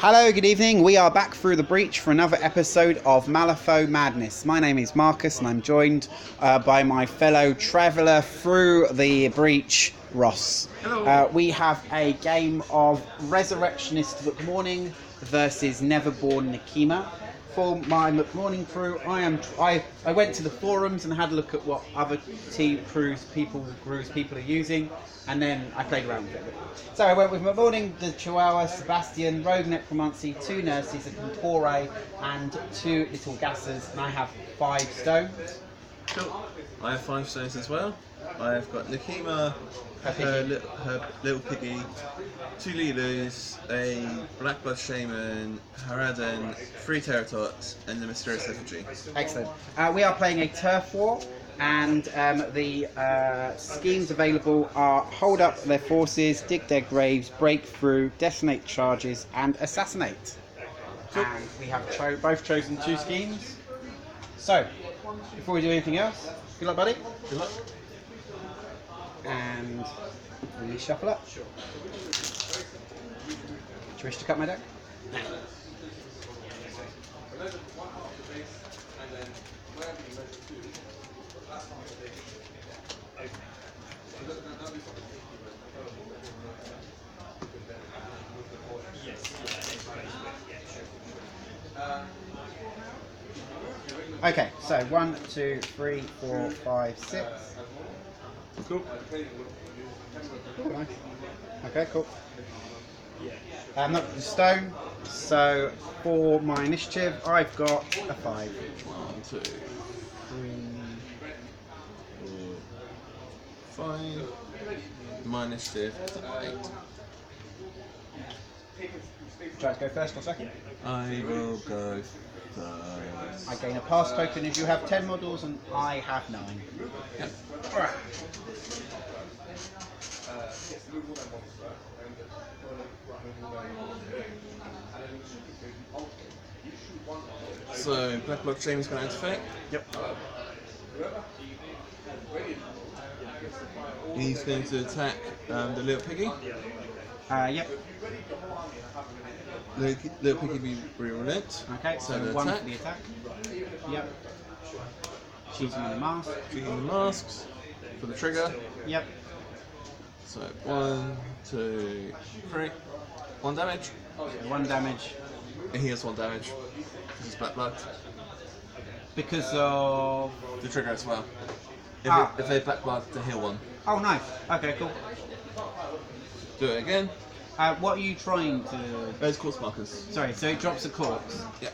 Hello, good evening. We are back through the breach for another episode of Malifaux Madness. My name is Marcus and I'm joined by my fellow traveller through the breach, Ross. Hello. We have a game of Resurrectionist McMourning versus Neverborn Nakima. For my McMourning crew, I went to the forums and had a look at what other team crews people are using, and then I played around with it. So I went with McMourning, the Chihuahua, Sebastian, Rogue Necromancy, 2 Nurses, a Contore, and 2 Little Gassers, and I have 5 stones. Cool. I have 5 stones as well. I've got Nakima, her little piggy, 2 Lilus, a Blackblood Shaman, Haradan, 3 Terratots, and the Mysterious Effigy. Excellent. We are playing a turf war, and the schemes available are hold up their forces, dig their graves, break through, detonate charges, and assassinate. Cool. And we have both chosen 2 schemes. So, before we do anything else, good luck, buddy. Good luck. And we shuffle up. Do you wish to cut my deck? Okay, so 1, 2, 3, 4, 5, 6. Cool. Ooh, nice. Okay, cool. Not the stone. So for my initiative, I've got a 5. 1, 2, 3, 4, 5. My initiative is 8. Try to go first or second? I will go first. I gain a pass token if you have 10 models, and I have 9. Yep. So, Blackblood Shaman is going to enter effect. Yep. He's going to attack the little piggy. Yep. Little piggy be relent. Okay, so the 1 attack. for the attack. Yep. Shooting in the mask. Shooting the masks for the trigger. Yep. So 1, 2, 3. 1 damage. So 1 damage. And he has 1 damage. This is Black Blood. Because of... The trigger as well. If they Black Blood, to heal 1. Oh, nice. Okay, cool. Do it again. What are you trying to... Those corpse markers. Sorry, so it drops a corpse. Yeah.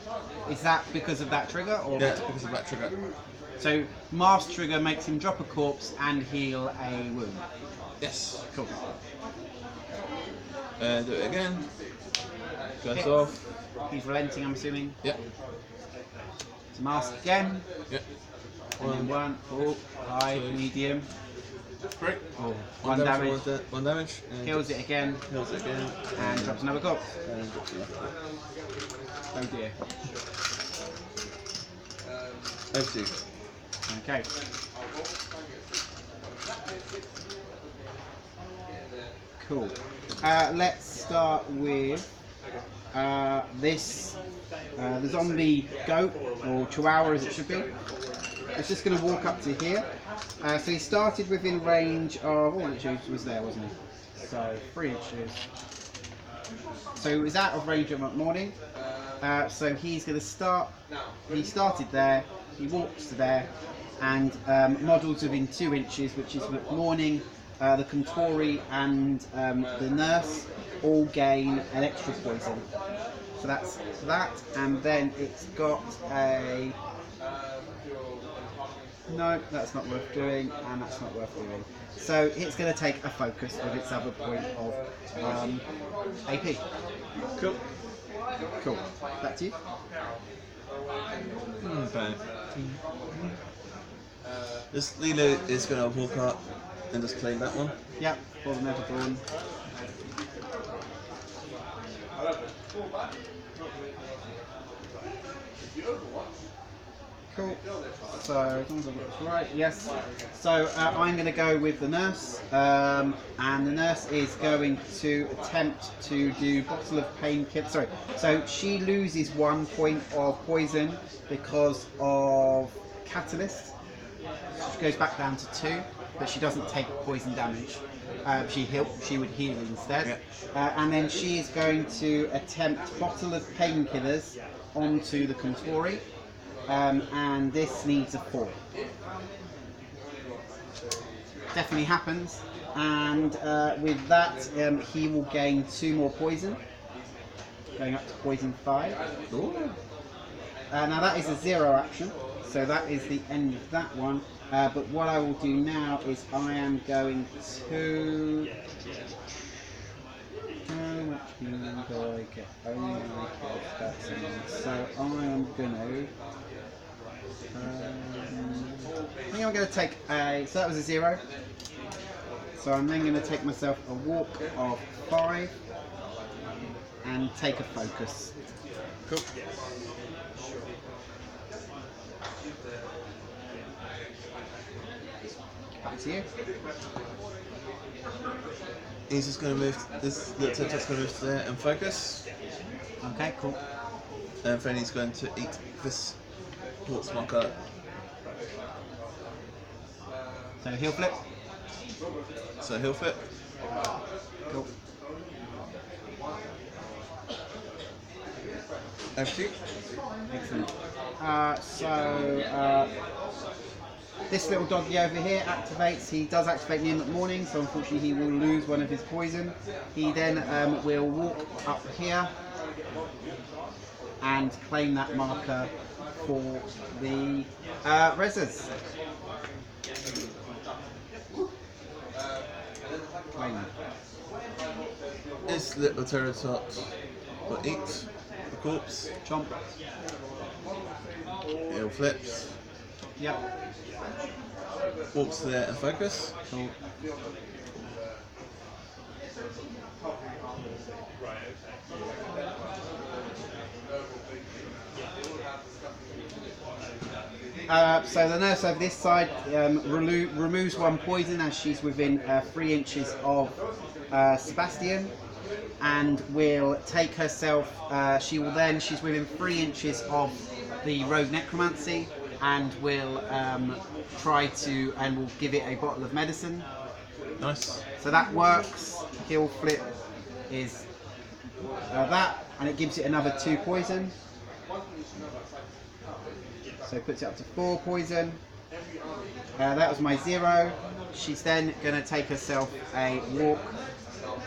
Is that because of that trigger? Or Yeah, it's because of that trigger. So, mask trigger makes him drop a corpse and heal a wound. Yes. Cool. Do it again. Goes Hit. off. He's relenting, I'm assuming. Yep. To mask again. Yep. And then 1, 4, 5, 2, medium. 3. Oh, 1 1 damage. 1 damage. And Heals it again. Heals it again. And drops another corpse. And drops another corpse. Oh dear. Over to you. Okay. Cool. Let's start with this. The zombie goat, or chihuahua as it should be. It's just going to walk up to here. So he started within range of... 1 inch was there, wasn't he? So 3 inches. So he was out of range of McMourning. So he's going to start... He started there. He walks to there. And models within 2 inches, which is McMourning, the Contore, and the Nurse, all gain an extra poison. So that's that, and then it's got a... No, that's not worth doing, and that's not worth doing. So it's going to take a focus with its other point of AP. Cool. Cool. Back to you. Okay. This Lilo is going to walk up and just claim that one. Yep, for the Neverborn. Cool. So as long as I've got this right, yes. So I'm going to go with the nurse, and the nurse is going to attempt to do bottle of painkiller. Sorry. So she loses 1 point of poison because of catalyst. She goes back down to 2, but she doesn't take poison damage. She would heal instead. Yeah. And then she is going to attempt bottle of painkillers onto the Contori. And this needs a 4. Definitely happens. And with that, he will gain 2 more poison, going up to poison 5. Now that is a 0 action, so that is the end of that one. But what I will do now is I am going to... How much healing do I get? Only I get that someone. So I am going to... I think I'm going to take a... So that was a 0. So I'm then going to take myself a walk of 5 and take a focus. Cool. Back to you. He's just going to move, this little Tiptop's going to move to there and focus. Okay, cool. And then he's going to eat this quartz marker. So he'll flip. So he'll flip. Cool. Over. Excellent. This little doggy over here activates. He does activate near McMourning, so unfortunately he will lose 1 of his poison. He then will walk up here and claim that marker for the Rezzers. Claim it. This little Triceratops will eat the corpse. Chomp. He'll flips. Yep. Walks to there and focus. Cool. So the nurse over this side removes 1 poison as she's within 3 inches of Sebastian, and will take herself. She's within 3 inches of the rogue necromancy, and will will give it a bottle of medicine. Nice. So that works. Kill flip is that, and it gives it another 2 poison. So it puts it up to 4 poison. That was my 0. She's then going to take herself a walk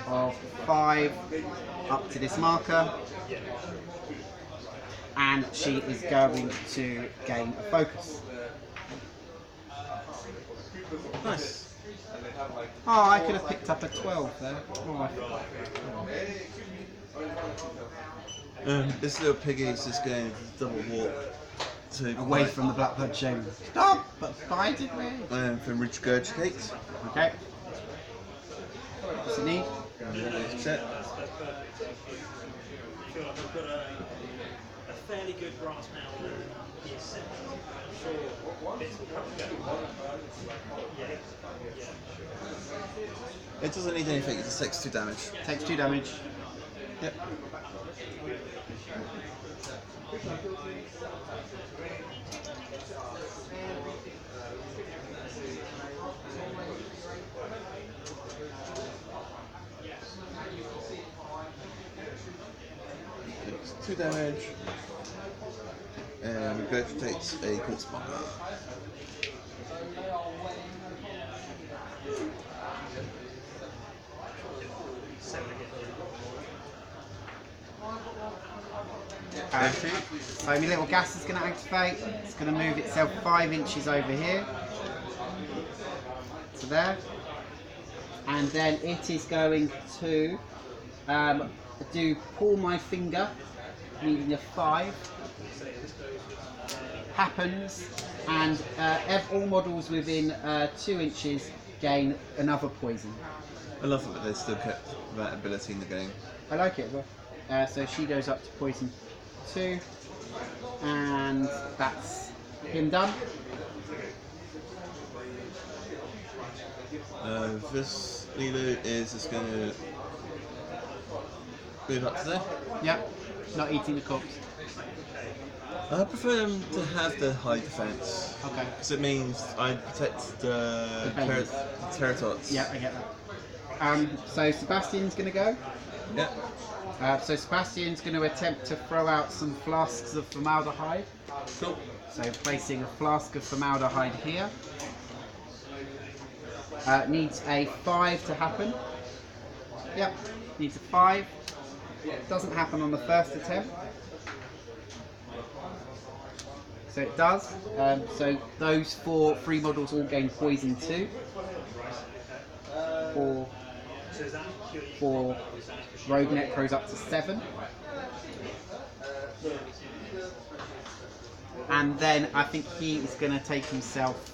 of 5 up to this marker, and she is going to gain a focus. Nice. Oh, I could have picked up a 12 there. Oh, I forgot. This little piggy is just going to double walk to Away from the Blackbird Shaman. Stop! But biting me! from regurgitate. Okay. What's it need? Set. I feel like I've got a fairly good grasp now on the ascent. I'm sure bits will come together. Yeah. It doesn't need anything, it just takes 2 damage. Takes 2 damage. Yep. Takes 2 damage. And regurgitates a quartz marker. So my little gas is going to activate. It's going to move itself 5 inches over here to there, and then it is going to pull my finger, needing a 5. Happens, and all models within 2 inches gain another poison. I love that they still kept that ability in the game. I like it as well. So she goes up to poison 2, and that's Him done. This Lilu is just going to move up to there. Yep. Not eating the corpse. I prefer them to have the high defense. Okay. Because it means I protect the babies. Teratots. Yeah, I get that. So Sebastian's going to go. Yeah. So Sebastian's going to attempt to throw out some flasks of formaldehyde. Cool. So placing a flask of formaldehyde here. Needs a 5 to happen. Yep, needs a 5. Doesn't happen on the first attempt. So it does. So those 4 free models all gain poison 2. For Rogue Necros up to 7. And then I think he is going to take himself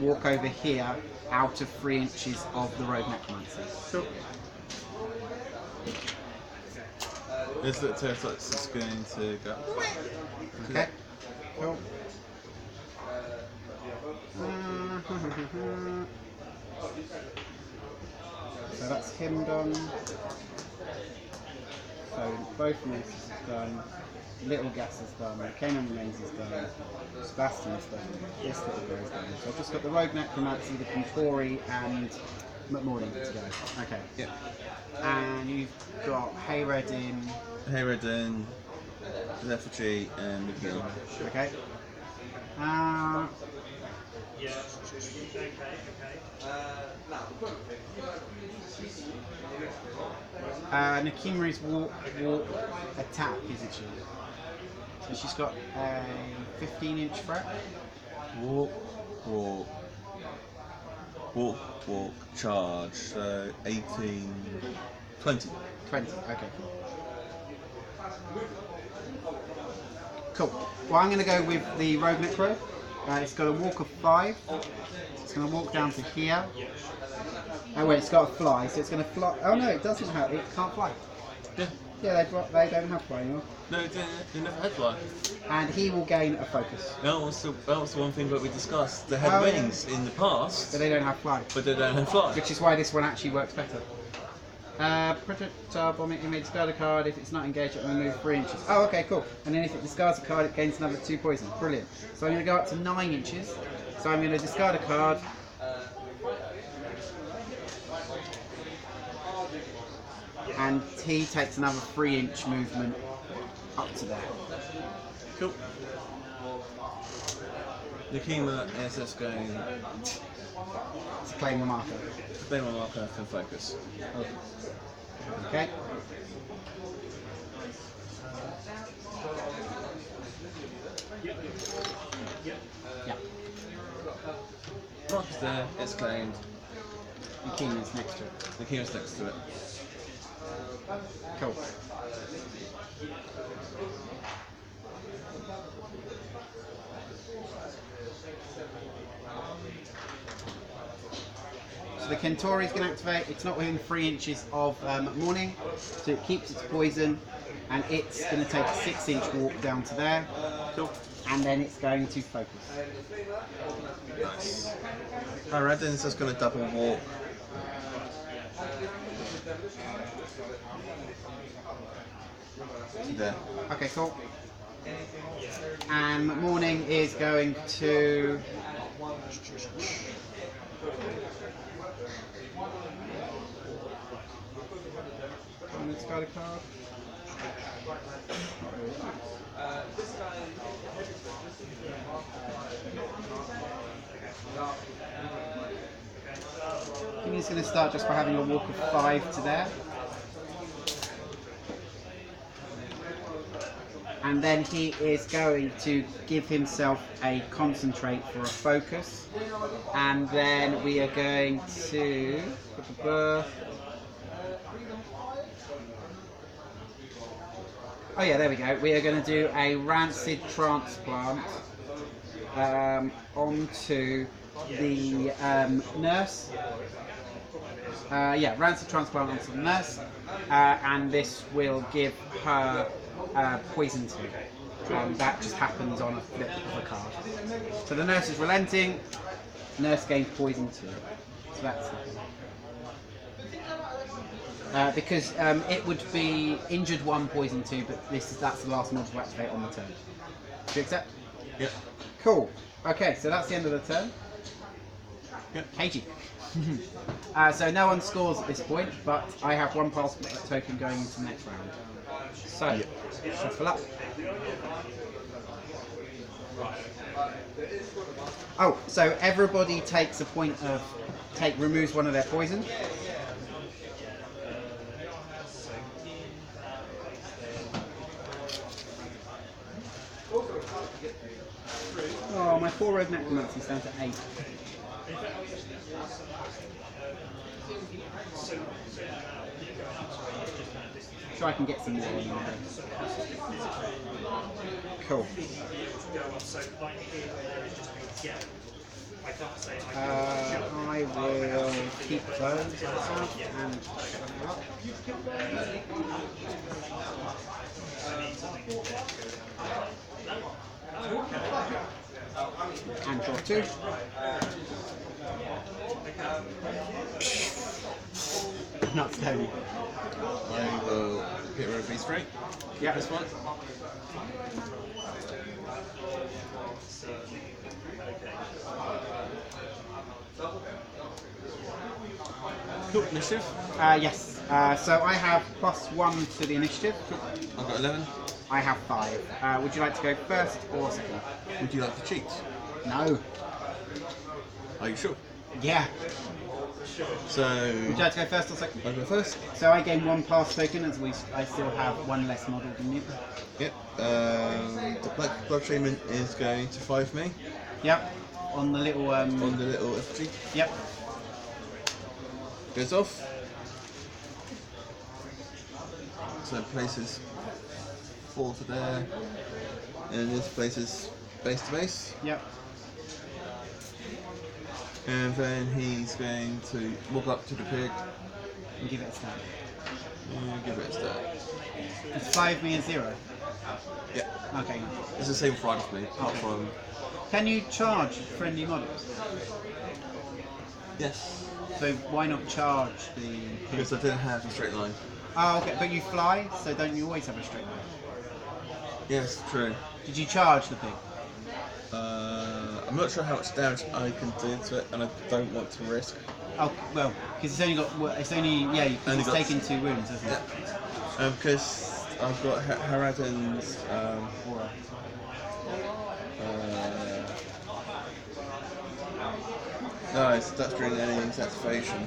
walk over here out of 3 inches of the Rogue Necromancer. Cool. This little Teratots is going to go. Okay. Cool. So that's him done. So both Maces is done. Little Gas is done. Kanan Remains is done. Sebastian is done. This little guy is done. So I've just got the Rogue Necromancy, the Contori, and McMourning to go. Okay. Yep. And you've got Hayreddin. Hayreddin, Lethargy, and McGill. Okay. Yeah. Okay. Nakima is walk, attack, isn't she? So she's got a 15-inch threat. Walk, charge. So 18, 20. 20, okay. Cool. Well, I'm going to go with the Rogue Necro. It's got a walk of 5. It's going to walk down to here. Oh wait, it's got a fly, so it's going to fly. Oh no, it doesn't have. It can't fly. Yeah. Yeah, they don't have fly anymore. No, they never had fly. And he will gain a focus. That was the one thing that we discussed. They had Oh, wings in the past, But they don't have fly. but they don't have fly. Which is why this one actually works better. Projectile bomb, it may discard a card. If it's not engaged, it will move 3 inches. Oh, okay, cool. And then if it discards a card, it gains another 2 poison. Brilliant. So I'm going to go up to 9 inches. So I'm going to discard a card. And he takes another 3-inch movement up to there. Cool. Nakima is just going To claim the marker. to play my marker for focus. Okay. Yeah. Marker's there, it's claimed. Nakima's next to it. Nakima's next to it. Cool. So the Kentori is going to activate. It's not within 3 inches of McMourning, so it keeps its poison, and it's going to take a 6-inch walk down to there. Cool. And then it's going to focus. Nice. Hayreddin's just going to double walk. To there. Okay, cool. And McMourning is going to... Discard a card. I think he's going to start just by having a walk of 5 to there. And then he is going to give himself a concentrate for a focus. And then we are going to... Oh yeah, there we go. We are going to do a rancid transplant onto the nurse. Rancid transplant onto the nurse, and this will give her poison to. That just happens on a flip of a card. So the nurse is relenting. Nurse gains poison too. So that's because it would be injured 1, poison 2, but that's the last mod to activate on the turn. Do you accept? Yep. Cool. Okay, so that's the end of the turn. Yep. Cagey. So no one scores at this point, but I have 1 pass token going into the next round. So, Yep. shuffle up. Oh, so everybody takes a point of removes 1 of their poison. Oh, my poor rogue necromancy is down to 8. Sure, I can get some more on there. Cool. I will keep those and draw 2. Not stony. I will get rid of these 3. Yeah, This one. Cool, initiative. Yes. So I have +1 to the initiative. I've got 11. I have 5. Would you like to go first or second? Would you like to cheat? No. Are you sure? Yeah. So, Would you like to go first or second? I'll go first. So I gain 1 pass token as I still have 1 less model than you. Yep. The Black Blood Shaman is going to 5 me Yep. On the little on the little effigy. Yep. Goes off. So places 4 to there, and this places base to base. Yep. And then he's going to walk up to the pig And give it a stab. and give it a stab. It's 5 me and 0. Yeah. Okay. It's the same for me, apart Okay. from... Can you charge friendly models? Yes. So why not charge the Because I didn't have a straight line. Oh, okay. But you fly, so don't you always have a straight line? Yes, true. Did you charge the pig? I'm not sure how much damage I can do to it, and I don't want to risk. Oh, well, because it's only got, yeah, because Only it's got- taken 2 wounds, hasn't it? Yeah. Because I've got Haradan's Aura. Nice, that's during any activation.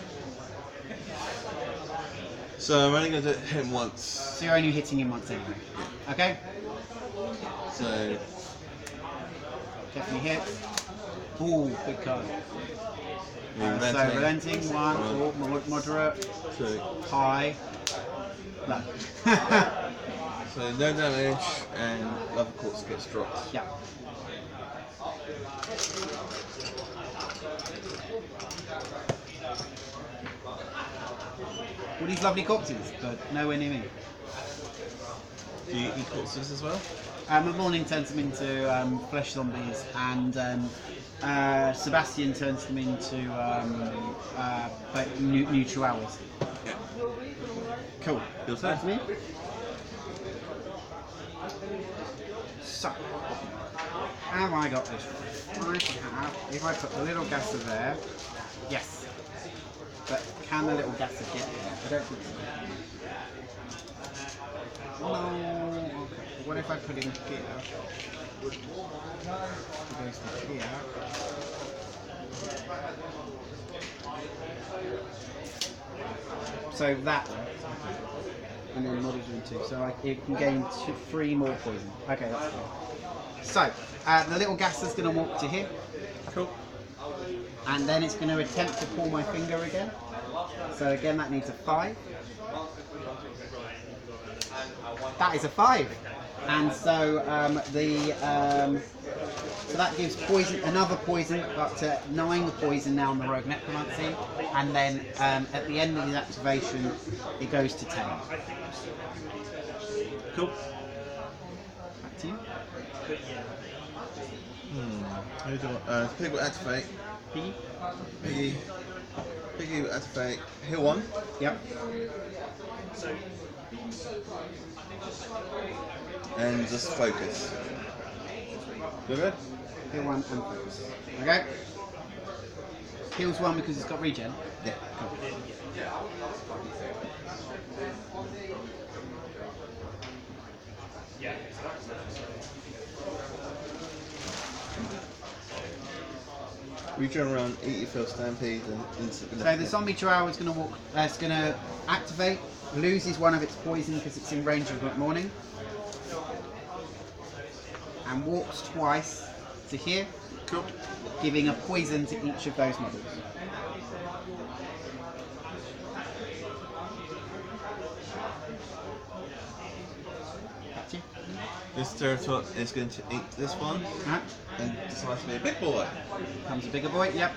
So I'm only going to hit him once. So you're only hitting him once anyway. Okay? So Definitely hit. Ooh, good card. relenting. So relenting, 1, moderate, 2. high, low. So no damage, and Lava Quartz gets dropped. Yeah. All these lovely corpses, but nowhere near me. Do you eat corpses as well? McMourning turns them into flesh zombies, and Sebastian turns them into neutral hours. Yeah. Cool. Your turn. That's me. So, have I got this? I have, if I put the little gasser there, yes. But can the little gasser get there? I don't think so. No. Okay. What if I put it in here? It goes to here. So that works. And then models in 2. So it can gain 3 more poison. Okay, that's good. So, the little gasser's going to walk to here. Cool. And then it's going to attempt to pull my finger again. So again, that needs a 5. That is a 5. And so so that gives poison, another poison, up to 9 poison now on the Rogue Necromancy. And then at the end of the activation, it goes to 10. Cool. Back to you. Who do I? Pig will activate. Piggy? Piggy will activate. Heal 1. Yep. And just focus. Good? Heal 1 and focus. Okay. Heals 1 because it's got regen. Yeah. Cool. Regen around, eat your fill stampede and instantly. So the zombie chihuahua is going to walk. It's going to activate, loses 1 of its poison because it's in range of McMourning, and walks twice to here, Cool. giving a poison to each of those models. That's you. This Territor is going to eat this one Alright. and decides to be a big boy. Comes a bigger boy. Yep.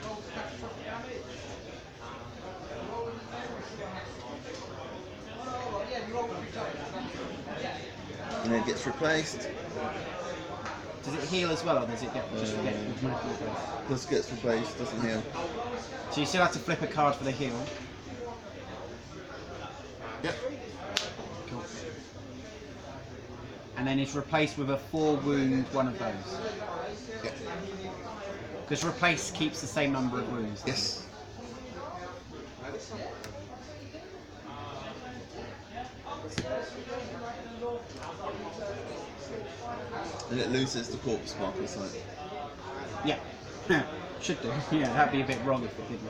And then it gets replaced. Does it heal as well, or does it get just get automatically replaced? This gets replaced, doesn't heal. So you still have to flip a card for the heal. Yep. Cool. And then it's replaced with a 4 wound one of those. Yep. Because replace keeps the same number of wounds. Yes. And it loses the corpse marker sight. Yeah. Should do. Yeah, that'd be a bit wrong if it didn't.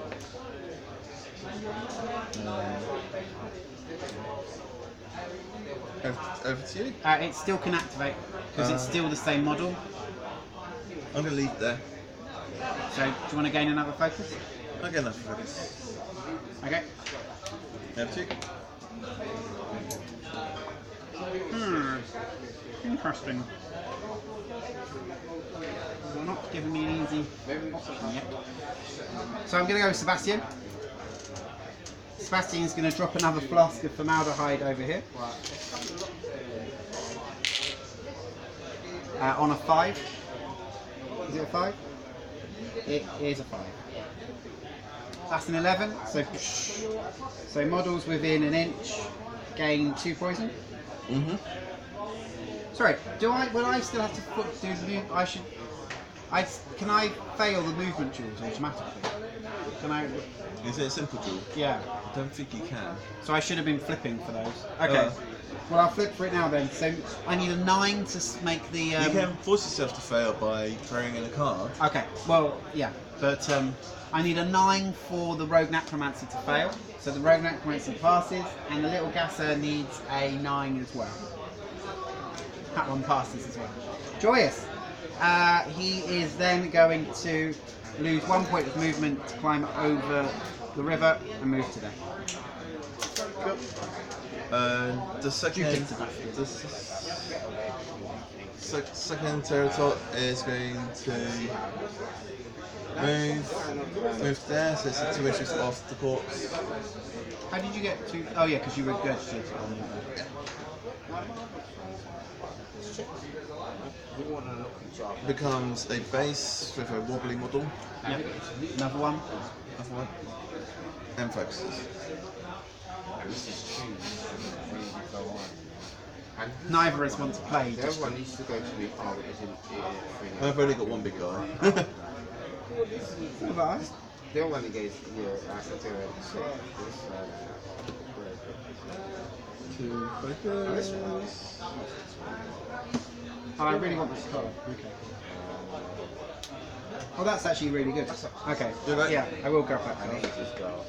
Over to you. It still can activate because it's still the same model. I'm going to leave it there. So, do you want to gain another focus? I'll get enough focus. Okay. Over to you. Interesting. They're not giving me an easy option yet. So I'm going to go with Sebastian. Sebastian's going to drop another flask of formaldehyde over here. On a 5. Is it a 5? It is a 5. That's an 11. So models within an inch gain 2 poison. Mm-hmm. Sorry, will I still have to do the move? Can I fail the movement duels automatically? Can I? Is it a simple duel? Yeah. I don't think you can. So I should have been flipping for those. Okay. Well, I'll flip for it now then. So I need a 9 to make the. You can force yourself to fail by throwing in a card. Okay. Well, yeah, but I need a 9 for the Rogue Necromancer to fail. So the Rogue Necromancer passes, and the Little Gasser needs a 9 as well. That one passes as well. Joyous. He is then going to lose 1 point of movement to climb over the river and move to there. Cool. The second Territor is going to move to there, so it's 2 inches off the corpse. How did you get to? Oh yeah, because you regurgitated. Becomes a base with a wobbly model. Yep. Another one. Another one. And focuses. Neither of us want to play. The other one needs to go to the car, but isn't. I've only got 1 big guy. Of us. The other one against I said to her, Oh, I really want this card. Okay. Oh, that's actually really good. Okay. Yeah, I will grab that card.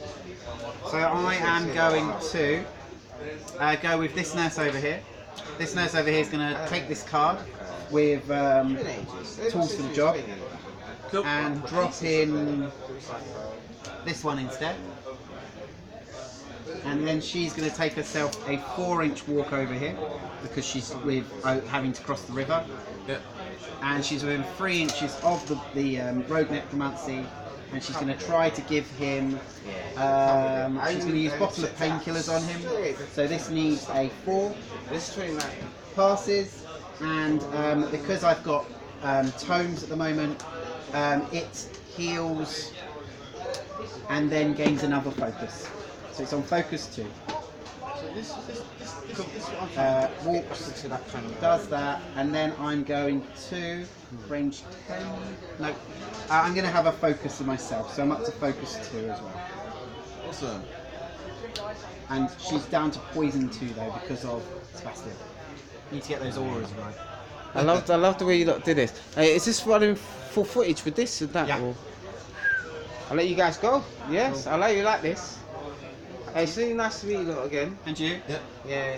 So I am going to go with this nurse over here. This nurse over here is going to take this card with tools for the job. Cool. and drop in this one instead. And then she's going to take herself a 4-inch walk over here because she's with having to cross the river. Yeah. And she's within 3 inches of the rogue necromancy, and she's going to try to give him. She's going to use bottle of painkillers on him. So this needs a 4. This is 29. Passes, and because I've got tomes at the moment, it heals and then gains another focus. So it's on focus 2. So this Walks, to that kind of does that, and then I'm going to range 10. No, I'm going to have a focus of myself, so I'm up to focus 2 as well. Awesome. And she's down to poison 2 though because of Sebastian. Need to get those auras right. I love the way you lot did this. Is this running full footage with this and that? Yeah. Or? I'll let you guys go. Yes, I like you like this. Hey, it's really nice to meet you lot again. And you? Yeah. Yeah.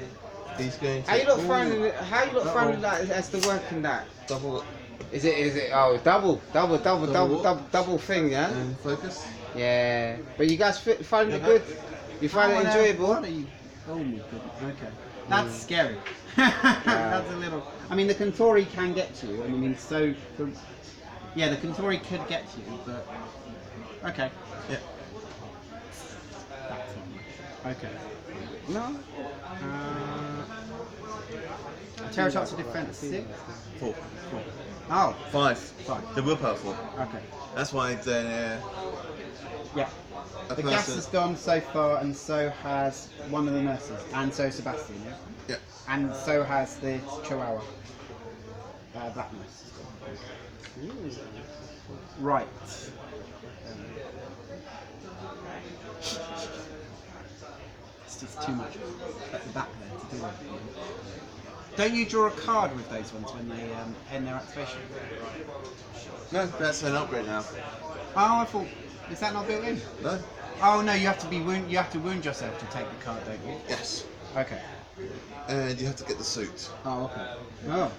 He's going to. How you lot finding it? How you lot finding that as the work in that? double Is it? Oh, double thing, yeah. and focus. Yeah. But you guys find it good? You find it enjoyable? What are you? Oh my goodness. Okay. That's scary. That's a little. I mean, the Contori can get to you. I mean, so. Yeah, the Contori could get to you, but. Okay. Yeah. That's not much. Okay. No. Terratoxin defense 6. 4. Oh. 5. 5. The willpower 4. Okay. That's why Yeah. a The gas person. has gone so far, and so has one of the nurses, and so Sebastian, yeah? Yeah. And so has the Chihuahua. Black nurse. Right. It's just too much at the back there to do that. Don't you draw a card with those ones when they end their activation? No, that's an upgrade now. Oh, I thought, is that not built in? No. Oh no, you have to you have to wound yourself to take the card, don't you? Yes. Okay. And you have to get the suit. Oh, okay. Oh,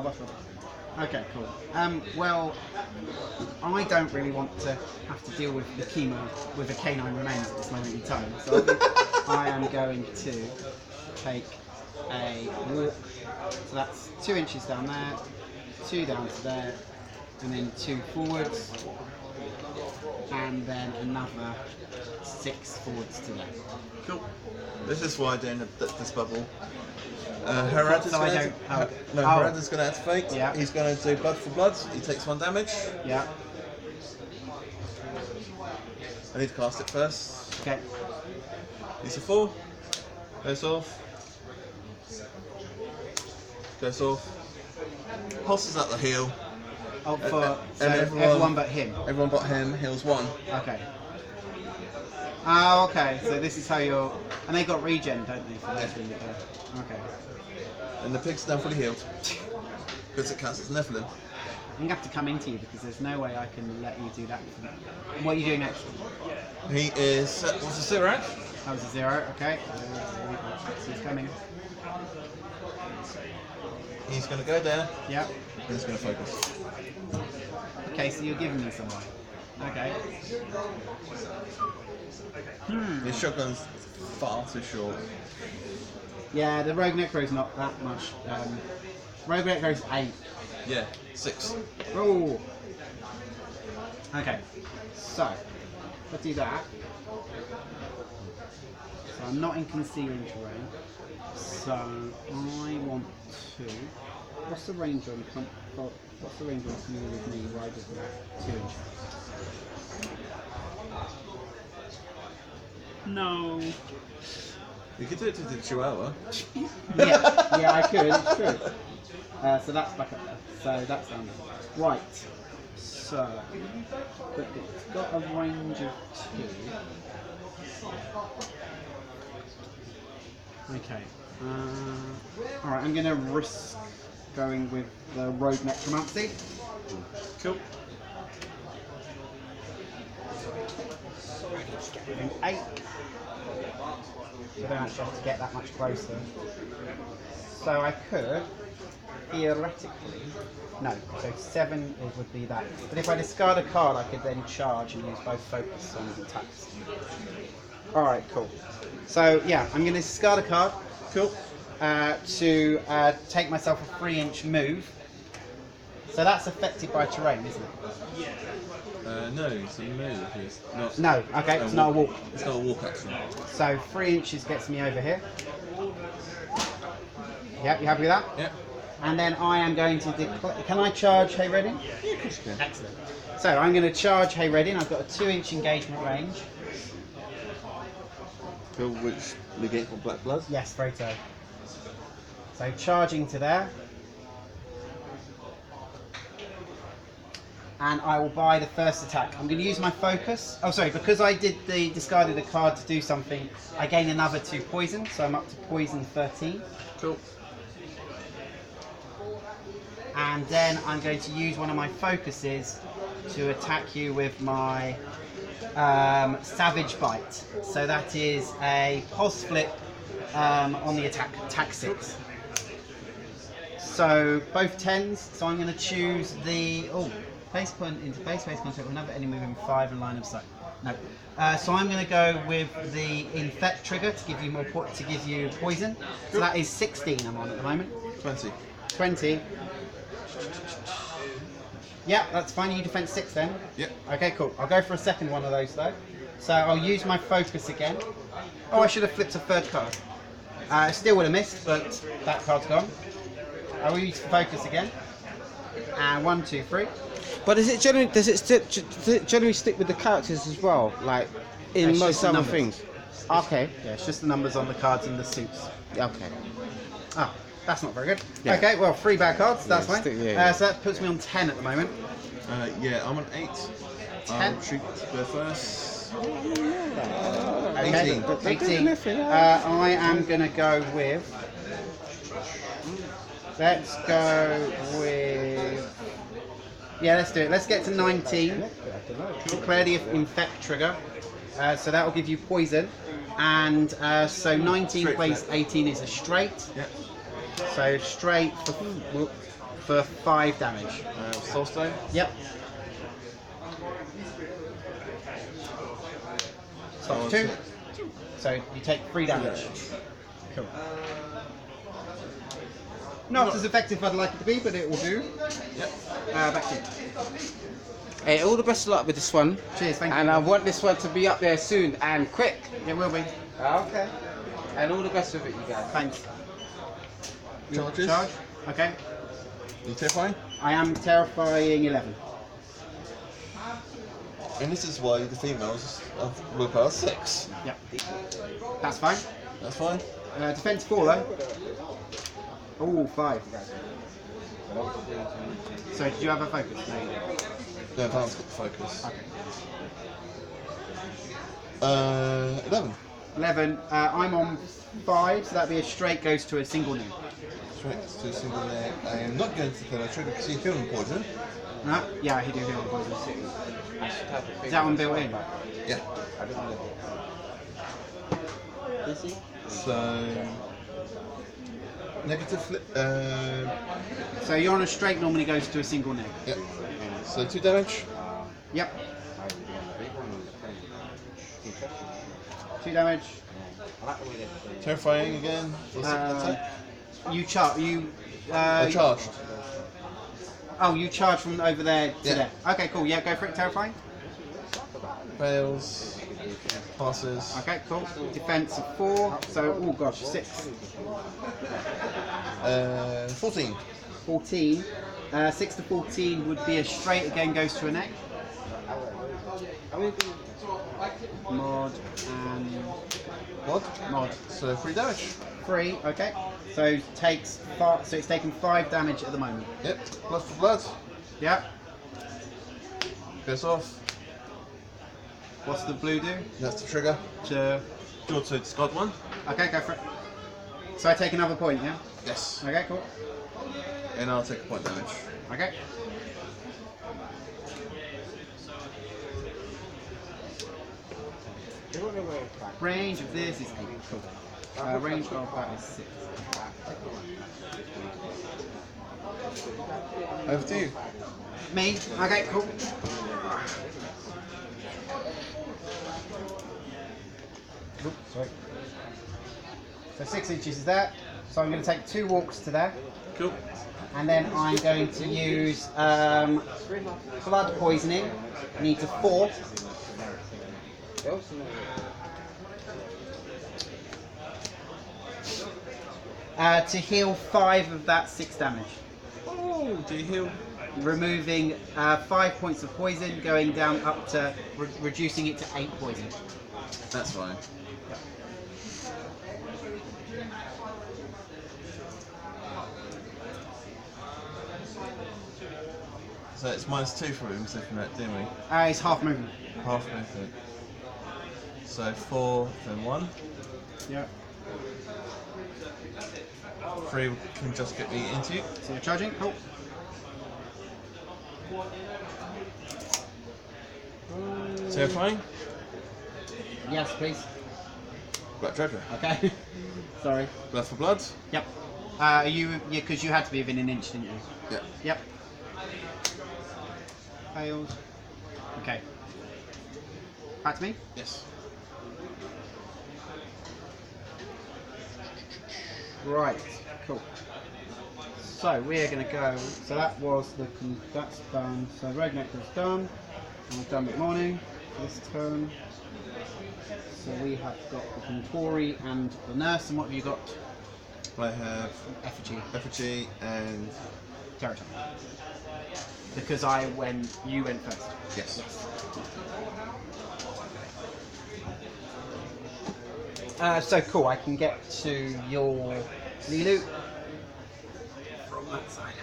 that's right. Okay, cool. Well, I don't really want to have to deal with Nakima with the canine remains at this moment in time, so I am going to take a walk. So that's 2 inches down there, 2 down to there, and then 2 forwards, and then another 6 forwards to there. Cool. This is why I don't have this bubble. Harad is So I going don't- to. oh. No, Oh. Harad is going to activate. Yeah. He's going to do blood for blood. He takes 1 damage. Yeah. I need to cast it first. Okay. He's a 4. Goes off. Goes off. Pulses at the heel. Oh, for and so everyone- everyone but him. Everyone but him heals 1. Okay. Oh, okay. So this is how you're. And they got regen, don't they? For those when you go. Okay. And the pig's now fully healed. Because it counts as Nephilim. I'm gonna have to come into you because there's no way I can let you do that. What are you doing next? He is. What's the sit rank? That was a 0. Okay. So he's coming. He's going to go there. Yep. And he's going to focus. Okay. So you're giving me someone. Okay. His shotgun's far too short. Yeah, the Rogue Necro's not that much. Rogue Necro's 8. Yeah, 6. Oh. Okay. So let's do that. So I'm not in concealing terrain. So I want to. What's the range on what's the range on coming with me? Right as that 2 inches. No. You could do it to the Chihuahua. Yeah, I could. It's true. So that's back up there. So that's down there. Right. So, but it's got a range of 2. Okay. Alright, I'm going to risk going with the Rogue Necromancy. Cool. within 8. So I don't actually have to get that much closer. So I could, theoretically, no, so 7 would be that. But if I discard a card, I could then charge and use both focus on his attacks. Alright, cool. So yeah, I'm going to discard a card. Cool. To take myself a 3-inch move. So that's affected by terrain, isn't it? No, it's a move. It's not. No, okay, it's not a walk. It's not a walk action. So 3 inches gets me over here. Yep, you happy with that? Yep. And then I am going to declare. Can I charge Hey Redding? Yeah, of course you can. Excellent. So I'm going to charge Hey Redding. I've got a 2-inch engagement range. Cool, which negate for black blood? Yes, very so. So charging to there. And I will buy the first attack. I'm going to use my focus. Oh, sorry, because I discarded a card to do something, I gain another 2 poison, so I'm up to poison 13. Cool. And then I'm going to use one of my focuses to attack you with my Savage Bite. So that is a pulse flip on the attack 6. So both 10s, so I'm going to choose the... Base point into base contact with another enemy moving 5 in line of sight. No. So I'm going to go with the infect trigger to give you more to give you poison. So that is 16 I'm on at the moment. 20. 20. Yeah, that's fine. You defend 6 then. Yep. Okay, cool. I'll go for a second one of those though. So I'll use my focus again. Oh, I should have flipped a third card. Still would have missed, but that card's gone. I will use focus again. And 1, 2, 3. But does it generally stick with the characters as well, like in It's most just the other numbers. things? Okay. Yeah, it's just the numbers on the cards and the suits. Okay. Ah, that's not very good. Yeah. Okay, well, 3 bad cards, that's Yeah, fine. yeah. So that puts me on 10 at the moment. Yeah, I'm on 8. 10. Shoot go first. Okay, 18. 18. I am going to go with... Let's go with... Yeah, let's do it. Let's get to 19. Declare the infect trigger. So that will give you poison. And so 19 Straight place flip. 18 is a straight. Yep. So straight for 5 damage. Soulstone. Yep. Stop 2. So you take 3 damage. Cool. Not as effective as I'd like it to be, but it will do. Yep. Back to you. Hey, all the best of luck with this one. Cheers, thank And you. I want this one to be up there soon and quick. It will be. Okay. And all the best with it, you guys. Thanks. Charges. Charge. Okay. You terrifying? I am terrifying 11. And this is why the females of willpower 6. Yep. That's fine. That's fine. Defense 4 though. Oh, 5. So did you have a focus? No, you didn't. No, Val's got the focus. Okay. 11. 11. I'm on 5, so that'd be a straight goes to a single new. Straight to a single there. I am not going to kill a trigger because he's healing poison. No? Yeah, he do heal on poison. Is that one built in? Yeah. So negative flip. So you're on a straight normally goes to a single new. Yep. So 2 damage. Yep. 2 damage. Terrifying again. For second attack. You charge. I charged. Oh, you charge from over there to Yeah. there. Okay, cool. Yeah, go for it. Terrifying. Fails. Passes. Okay, cool. Defense of 4. So, oh gosh, 6. 14. 14. 6 to 14 would be a straight. Again, goes to a neck. Mod and mod. So 3 damage. 3. Okay. So takes 5, so it's taken 5 damage at the moment. Yep. Plus for blood. Yeah. Goes off. What's the blue do? That's the trigger. To... Draw to discard 1. Okay, go for it. So I take another point, yeah? Yes. Okay, cool. And I'll take a point damage. Okay. Range of this is 8. Cool. Range of that is 6. Over to you. Me? Okay, cool. Oops, sorry. So 6 inches is there. So I'm going to take 2 walks to there. Cool. And then I'm going to use blood poisoning. I need to 4. To heal 5 of that 6 damage. Oh, do you heal? Removing 5 points of poison, going down up to reducing it to 8 poison. That's fine. So it's -2 for him, so from that, didn't we? It's half movement. Half movement. So 4, then 1. Yeah. 3 can just get me into you. So you're charging. Cool. Terrifying. Yes, please. Black Treasure. Okay. Sorry. Blood for blood. Yep. You because you had to be within an inch, didn't you? Yeah. Yep. Failed. Okay. Back to me. Yes. Right. Cool. So we're going to go. So that was that's done. So Rogue Nectar's done. And we've done McMourning this turn. So we have got the Contori and the Nurse. And what have you got? I have Effigy and Territory. Because you went first. yes. So cool, I can get to your Lilu from that side.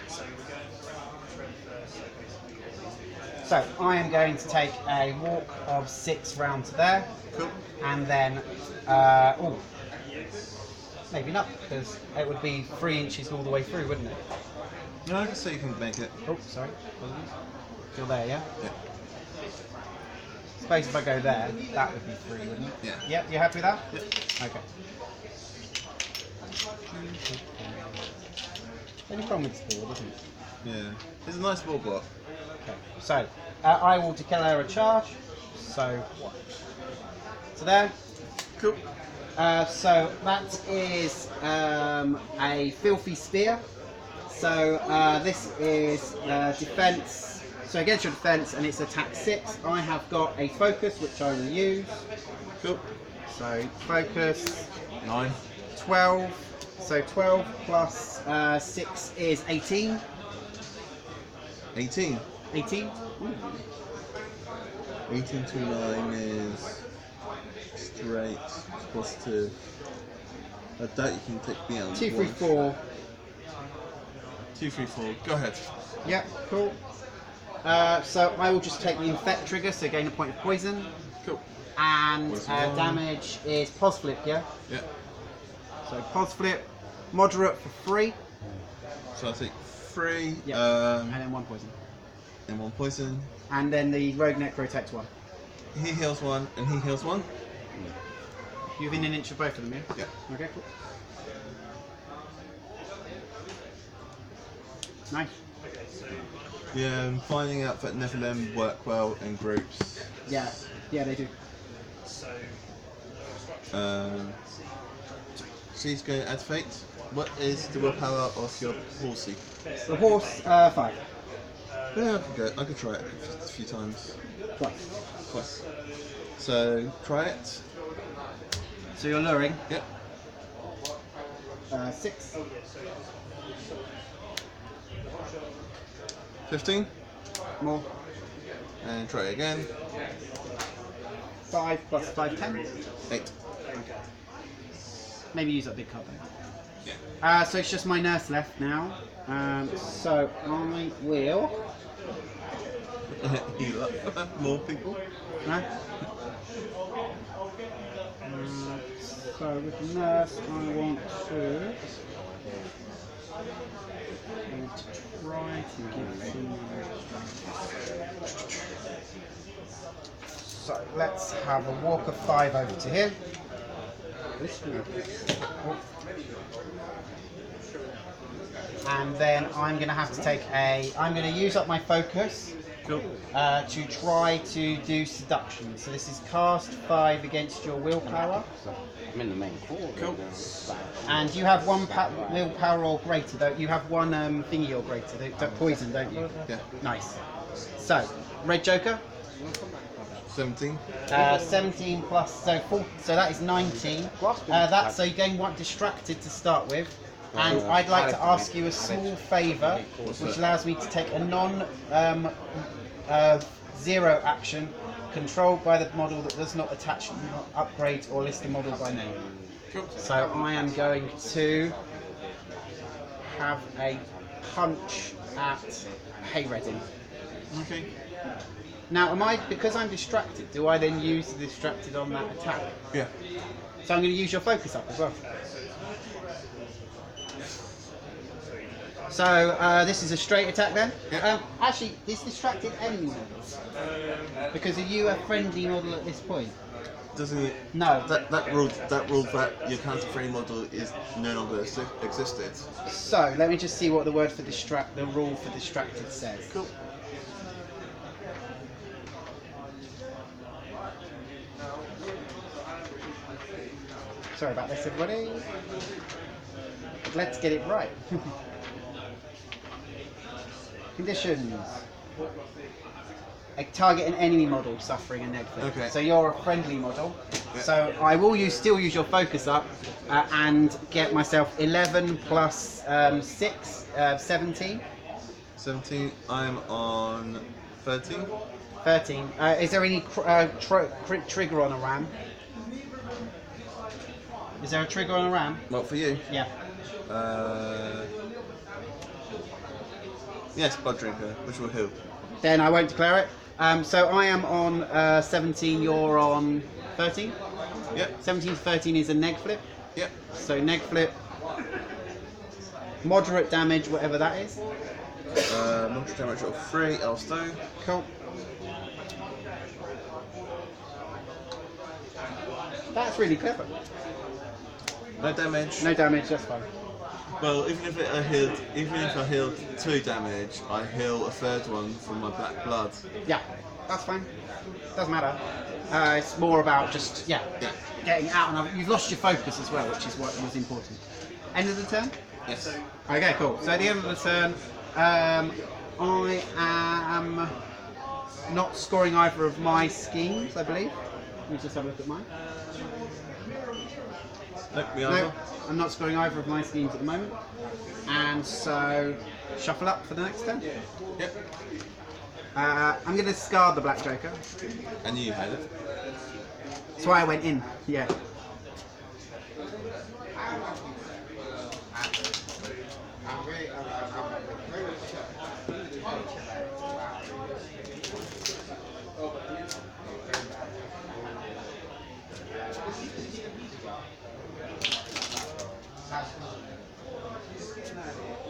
So I am going to take a walk of 6 round to there, Cool. and then, maybe not, because it would be 3 inches all the way through, wouldn't it? No, I can see you can make it. Oh, sorry. Still there, yeah? Yeah. Suppose if I go there, that would be 3, wouldn't it? Yeah. Yep, you happy with that? Yep. Okay. Any problem with this board, isn't it? Yeah. It's a nice ball block. Okay. So, I will declare a charge. So, so there. Cool. So that is a filthy spear. So this is defense. So against your defense, and it's attack 6. I have got a focus, which I will use. Cool. So focus 9. 12. So 12 plus 6 is 18. 18. 18. 18 to 9 is straight. Positive. I doubt you can take me out. 2, 3, 4. 2, 3, 4. Go ahead. Yep, cool. So I will just take the infect trigger, so gain a point of poison. Cool. And Poison one. damage is pos flip, yeah? Yeah. So pos flip, moderate for 3. So I take 3. And then 1 poison. And 1 poison. And then the rogue necro takes 1. He heals 1, and he heals 1. You're within an inch of both of them, yeah? Yeah. Okay, cool. Nice. Yeah, I'm finding out that Neverborn work well in groups. Yeah, yeah, they do. She's going to activate. What is the willpower of your horsey? The horse, 5. Yeah, I could try it a few times. Twice. So try it. So you're luring. Yep. 6. 15. More. And try it again. 5 plus 5, 10. 8. Maybe use that big card then. Yeah. So it's just my nurse left now. So I will. Heal up more people. No? So with the nurse, I want to try to give some. So let's have a walk of 5 over to here. And then I'm going to have to take I'm going to use up my focus Cool. to try to do seduction. So this is cast 5 against your willpower. I'm in the main core. Cool. And you have 1 willpower or greater, though. You have 1 thingy or greater, poison, don't you? Yeah. Nice. So, red joker, 17. 17 plus, so that is 19. That's so you're going to want distracted to start with. And I'd like to ask you a small favour, which allows me to take a non-zero action controlled by the model that does not attach, upgrade, or list the model by name. So I am going to have a punch at Hayreddin. Okay. Now, because I'm distracted, do I then use the distracted on that attack? Yeah. So I'm going to use your focus up as well. So this is a straight attack then? Yeah. Actually, this distracted enemy models. Because are you a friendly model at this point? Doesn't it? No. That rule that your counter-free model is no longer existed. So let me just see what the word for the rule for distracted says. Cool. Sorry about this, everybody. Let's get it right. Conditions. Target an enemy model suffering a negative. Okay. So you're a friendly model. Yeah. So I will still use your focus up and get myself 11 plus 6, 17. 17. I'm on 13. 13. Is there any trigger on a ram? Is there a trigger on a ram? What for you? Yeah. Yes, blood drinker, which will heal. Then I won't declare it. So I am on 17, you're on 13? Yep. 17 to 13 is a neg flip. Yep. So neg flip, moderate damage, whatever that is. Monster damage of 3, Elstow. Cool. That's really clever. No damage. No damage, that's fine. Well, even if I healed 2 damage, I heal a 3rd one from my black blood. Yeah, that's fine. Doesn't matter. It's more about just, getting out. And you've lost your focus as well, which is what was important. End of the turn? Yes. Okay, cool. So at the end of the turn, I am not scoring either of my schemes, I believe. Let me just have a look at mine. Nope, we are. No, I'm not scoring either of my schemes at the moment. And so, shuffle up for the next turn. Yep. I'm going to discard the Black Joker. And you had it. That's why I went in, yeah.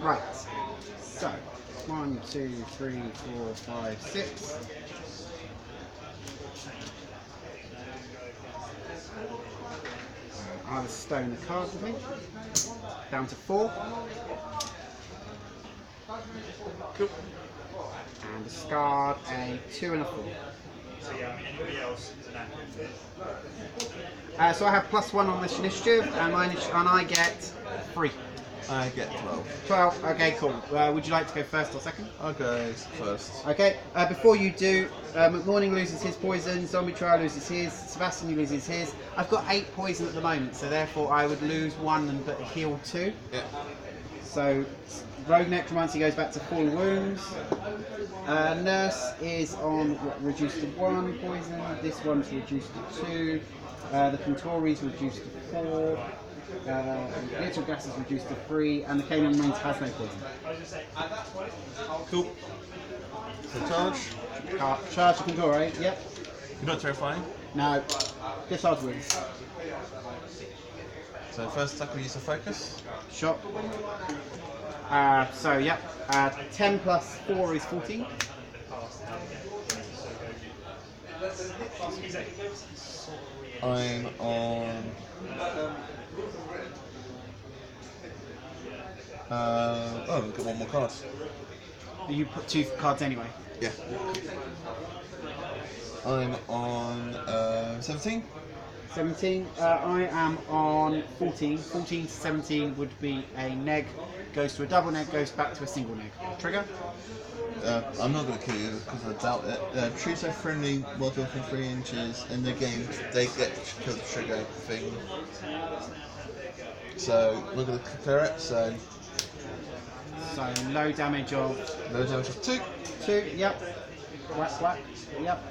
Right, so 1, 2, 3, 4, 5, 6. I have a stone a card with me. Down to 4. Cool. And discard a 2 and a 4. So yeah, I mean, anybody else is an active. So I have +1 on this initiative, and I get 3. I get 12. 12. Okay, cool. Would you like to go first or second? I'll go first. Okay. Before you do, McMourning loses his poison. Zombie Trial loses his. Sebastian loses his. I've got 8 poison at the moment, so therefore I would lose 1 but heal 2. Yeah. So Rogue Necromancy goes back to 4 wounds. Nurse is on reduced to 1 poison. This one's reduced to 2. The Contori's reduced to 4. Little gas is reduced to 3, and the Canaan Remains has no poison. Cool. So charge. Charge the Contori, yep. You're not terrifying. No. Discharge wounds. So first attack we use the focus. Shot. So, yep. 10 plus 4 is 14. I'm on. Oh, we've got one more card. You put 2 cards anyway. Yeah. I'm on 17. 17. I am on 14. 14 to 17 would be a neg. Goes to a double neg, goes back to a single neg. Trigger? I'm not going to kill you because I doubt it. Trees are friendly while within 3 inches in the game. They get to kill the trigger thing. So we're going to clear it. So low damage of low damage of 2. 2. Yep. Whack, whack. Yep.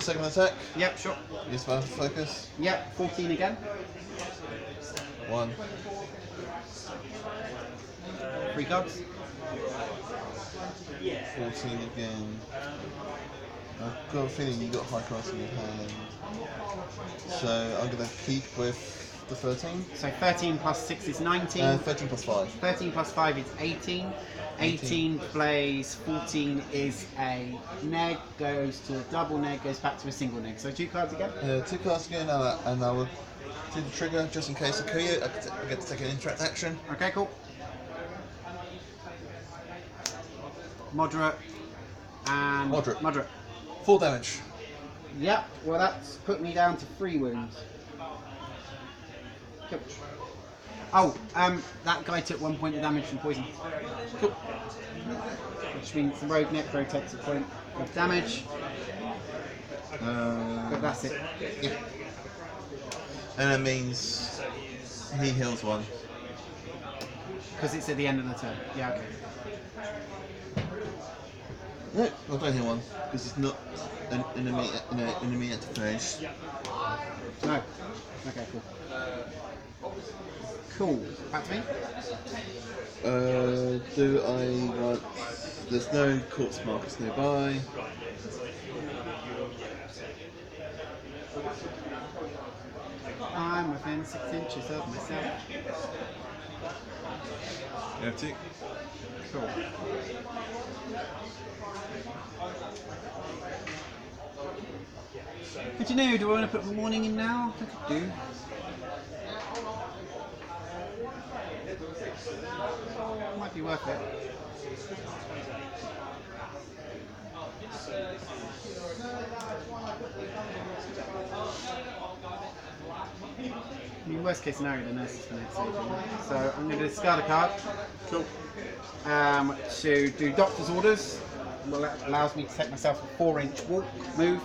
Second attack. Yep, sure. Use my focus. Yep, 14 again. 1. 3 cards. 14 again. I've got a feeling you got high cards in your hand. So I'm going to keep with the 13. So 13 plus 6 is 19. 13 plus 5. 13 plus 5 is 18. 18 plays 14 is a neg, goes to a double neg, goes back to a single neg. So 2 cards again? 2 cards again, and I will do the trigger just in case I kill you. I get to take an interact action. Okay, cool. Moderate and Moderate. 4 damage. Yep, well that's put me down to 3 wounds. Cool. Oh, that guy took 1 point of damage from poison. Cool. Which means the rogue necro takes a point of damage. But that's it. Yeah. And that means he heals 1. Because it's at the end of the turn. Yeah, okay. No, I don't heal 1 because it's not an enemy activation. No. Okay, cool. Cool. Back to me. Do I want... There's no corpse markers nearby. I'm within 6 inches of myself. You have 2. Cool. But you know, do I want to put McMourning in now? I could do. Might be worth it. I mean, worst case scenario, the nurse is going to save him. So I'm going to discard a card. Cool. To do doctor's orders. Well, that allows me to take myself a 4-inch walk move.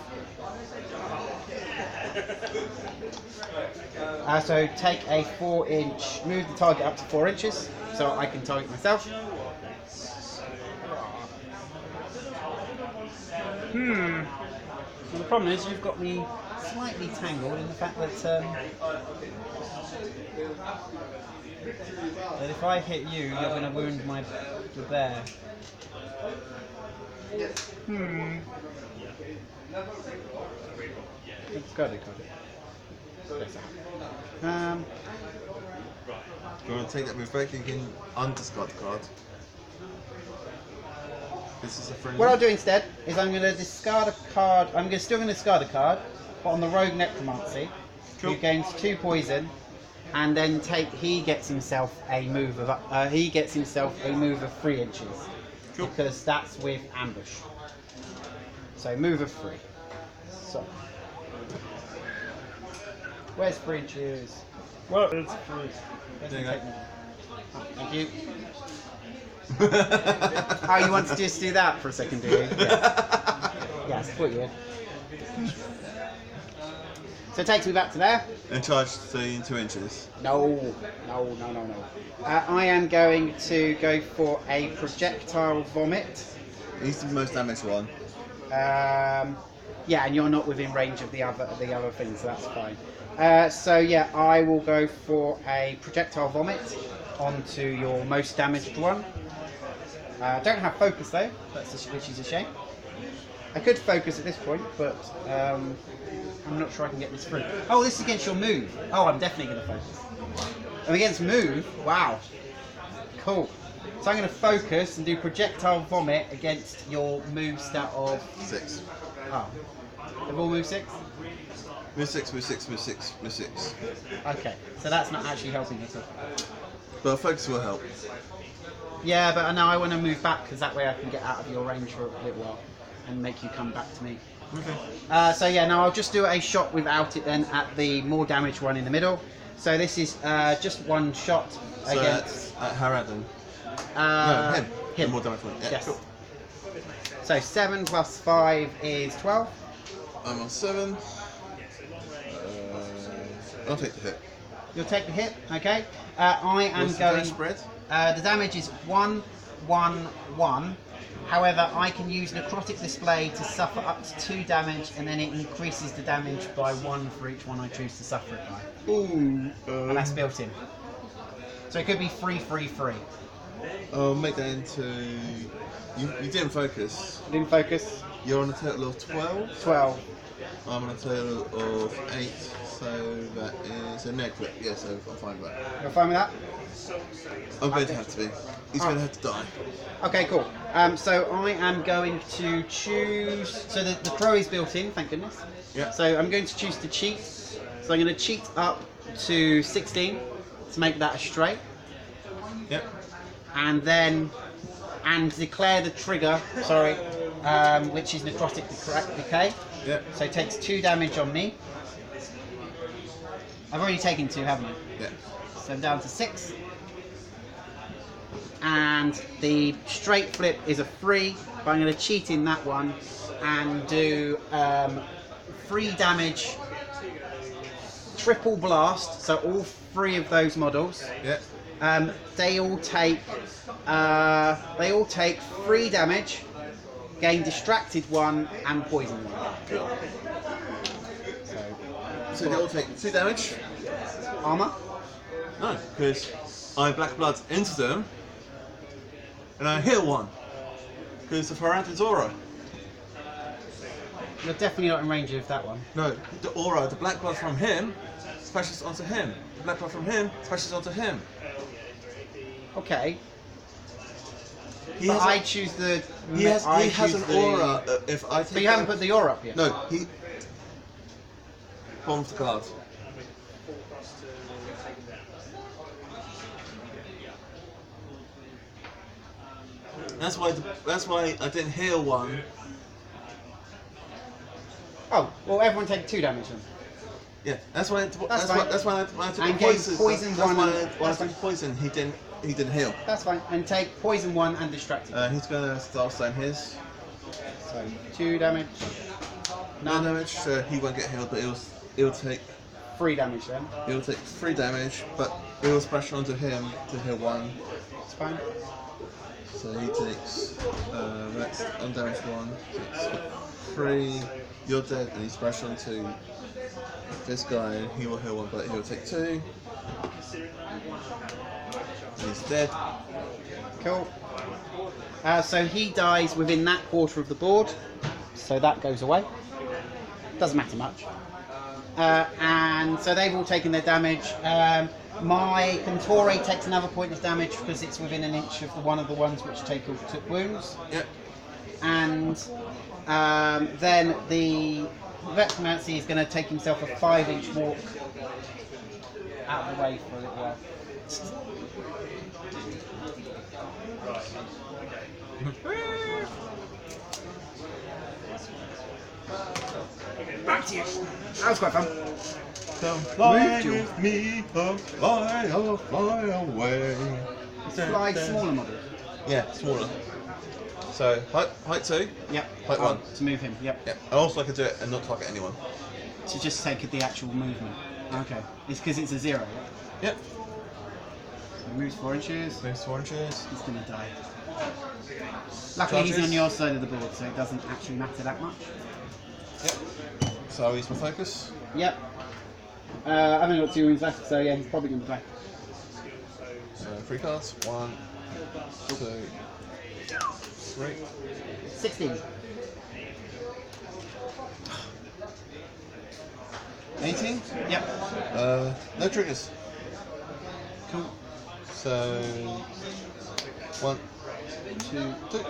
So take a 4-inch, move the target up to 4 inches, so I can target myself. Well, the problem is you've got me slightly tangled in the fact that if I hit you, you're going to wound the bear. Got it. Do you want to take that move back? You can undiscard the card. This is a friendly. What I'll do instead is I'm going to discard a card. Still going to discard a card, but on the rogue necromancy, Cool. who gains 2 poison, and then he gets himself a move of 3 inches, Cool. because that's with ambush. So move of 3. So where's 3 inches? Well, it's There you go. Thank you. Oh, you want to just do that for a second, do you? Yes. Yes, put you in. So it takes me back to there. And charge 2 inches. No. I am going to go for a projectile vomit. He's the most damaged one. Yeah, and you're not within range of the other things, so that's fine. So yeah, I will go for a projectile vomit onto your most damaged one. Don't have focus though, which is a shame. I could focus at this point, but I'm not sure I can get this through. Oh, this is against your move. Oh, I'm definitely going to focus. I'm against move? Wow. Cool. So I'm going to focus and do projectile vomit against your move stat of... 6. Oh. They've all moved 6? Move 6, move 6, move 6, move 6. Okay, so that's not actually helping at all. But focus will help. Yeah, but now I want to move back because that way I can get out of your range for a little while and make you come back to me. Okay. So yeah, now I'll just do a shot without it then at the more damage one in the middle. So this is just one shot So against... at Haradan. Uh, No, him. Him. The more damage one. Yeah, Yes. cool. So 7 plus 5 is 12. I'm on 7. I'll take the hit. You'll take the hit, okay? I am What's the going... damage spread? The damage is 1, 1, 1. However, I can use Necrotic Display to suffer up to 2 damage, and then it increases the damage by 1 for each one I choose to suffer it by. Ooh. And that's built in. So it could be 3, 3, 3. I'll make that into... You didn't focus. Didn't focus. You're on a total of 12. 12. I'm on a total of 8. So that is a negative. Yeah, so I'm fine with that. You're fine with that? I'm going to have to be. He's going to have to die. Okay, cool. So I am going to choose... So the pro is built in, thank goodness. Yeah. So I'm going to choose to cheat. So I'm going to cheat up to 16 to make that a straight. Yep. And then... And declare the trigger, sorry, which is Necrotic Decay. Yep. So it takes 2 damage on me. I've already taken 2, haven't I? Yeah. So I'm down to 6. And the straight flip is a 3, but I'm going to cheat in that one and do 3 damage, triple blast. So all 3 of those models, Yeah. they all take 3 damage, gain distracted 1 and poison 1. Cool. So they all take 2 damage? Armor. No, because I Black Blood into them, and I heal 1. Because of Haradan's aura. You're definitely not in range of that one. No, the aura, the Black Blood from him, splashes onto him. The Black Blood from him, splashes onto him. Okay. He But has I choose the. He has an choose the- aura. If I take But you haven't put the aura up yet. No, he bombs the card. That's why I didn't heal 1. Oh, well, everyone take 2 damage then. Yeah, that's why. fine. That's why I took And the gave poison. poison That's one why and- when I that's took fine. poison, he didn't heal. That's fine. And take poison 1 and distract it. He's gonna Starstone his. So 2 damage. No None. damage, so he won't get healed, but he'll take 3 damage then. 3 damage, but it will splash onto him to heal 1. It's fine. So he takes that's undamaged 1. Takes 3. You're dead, and he splash onto this guy, and he will heal 1, but he'll take 2. He's dead. Cool. So he dies within that quarter of the board. So that goes away. Doesn't matter much. And so they've all taken their damage. My Contore takes another point of damage because it's within an inch of one of the ones which took wounds. Yep. And then the Vexmancy is going to take himself a 5-inch walk out of the way for a little while. Back to you. That was quite fun. Fly you. with me, fly away. Fly smaller models. Yeah, smaller. So height 2. Yep. Height 1. To move him. Yep. Yeah. And also I can do it and not target anyone. To just take the actual movement. Okay. It's because it's a 0. Right? Yep. So he moves 4 inches. Moves 4 inches. He's gonna die. Luckily, he's Charges. on your side of the board, so it doesn't actually matter that much. Yep. So I'll use my focus. Yep. I've only got 2 wounds left, so yeah, he's probably gonna die. So 3 cards. 1, 2, 3. 16. 18. Yep. No triggers. Cool. So 1, 2, 2.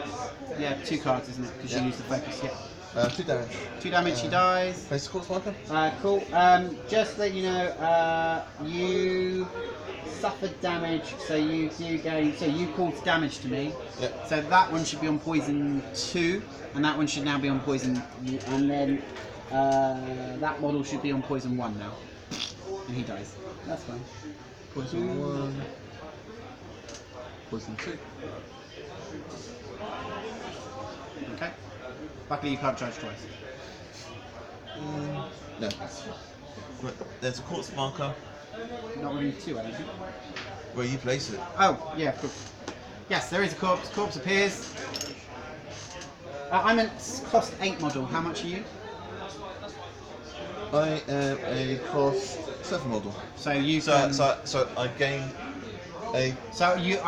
Yeah, 2 cards, isn't it? Because Yeah. you use the focus. Yeah. 2 damage. 2 damage, she dies. Place a corpse marker. Cool. Just to let you know, you suffered damage, so you do gain. So you caused damage to me. Yep. So that one should be on poison 2, and that one should now be on poison. And then that model should be on poison 1 now, and he dies. That's fine. Poison 1. Poison 2. Okay. Luckily, you can't charge twice. No. Right, there's a corpse marker Not really 2, I don't think. where you place it. Oh, yeah, of course. Yes, there is a corpse. Corpse appears. I'm a cost 8 model. How much are you? I am a cost 7 model. So you So, can. so I gain a You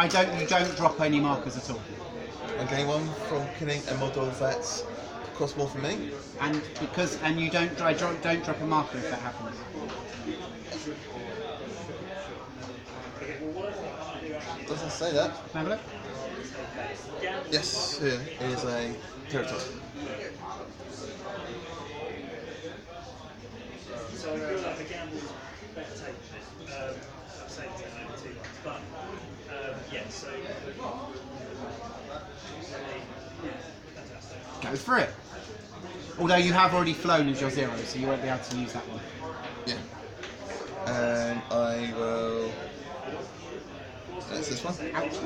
don't drop any markers at all. I gain 1 from killing a model that's cost more for me. And you don't drop a marker if that happens. Doesn't say that. Have a look. Yes, here is a territory. So I feel like the gamble's better take. I'm saying 10 over 2 months, but yeah. So fantastic. Go for it. Although you have already flown as your 0, so you won't be able to use that one. Yeah. And I will. That's this one. Ouch.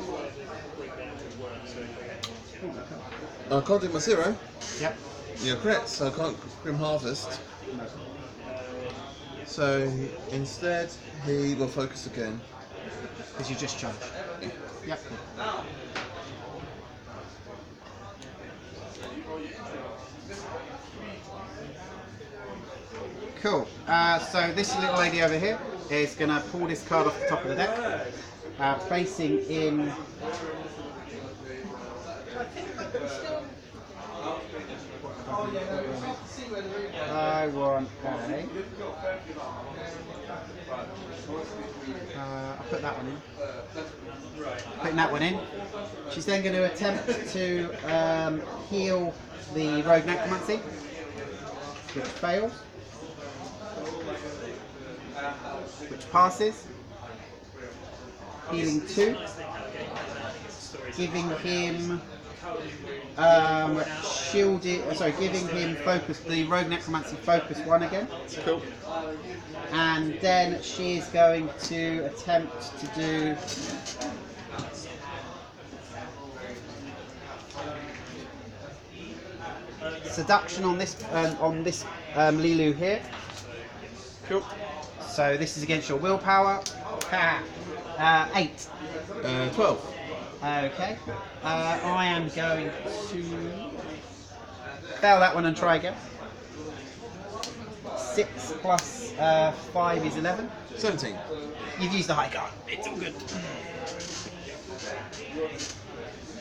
I can't do my 0. Yep. You're correct, so I can't Grim Harvest. So instead, he will focus again. Because you just charged. Yep. Cool. So this little lady over here is going to pull this card off the top of the deck, placing in. I want a. I'll put that one in. Putting that one in. She's then going to attempt to heal the Rogue Necromancy, which fails, which passes. Healing 2, giving him giving him focus, the Rogue Necromancy focus 1 again. Cool. And then she is going to attempt to do seduction on this Lilu here. Cool. So this is against your willpower. 8. 12. Okay. I am going to fail that one and try again. 6 plus 5 is 11. 17. You've used the high card. It's all good.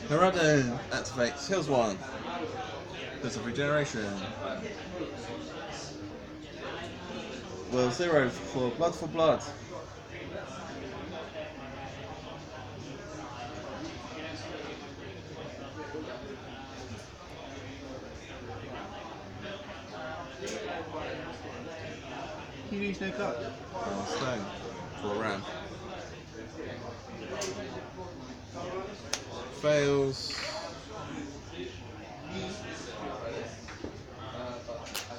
Harada activates. Heals 1. There's a regeneration. Well, 0 for blood for blood. You use no card. Stone for a ram. Fails.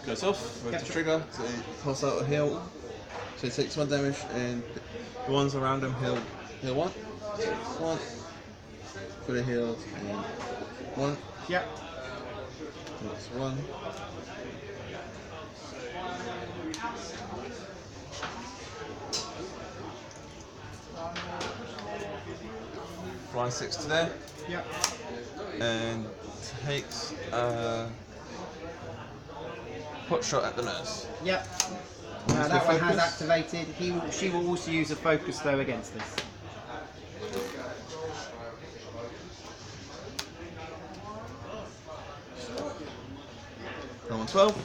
Goes off with the trigger to pass out a heal. So he takes 1 damage and the ones around him heal 1. 1. Fully healed and 1. Yep. That's 1. Fly 6 to there. Yep. And takes a pot shot at the nurse. Yep. Use That the one has focus. activated. She will also use a focus though against this. I'm on 12.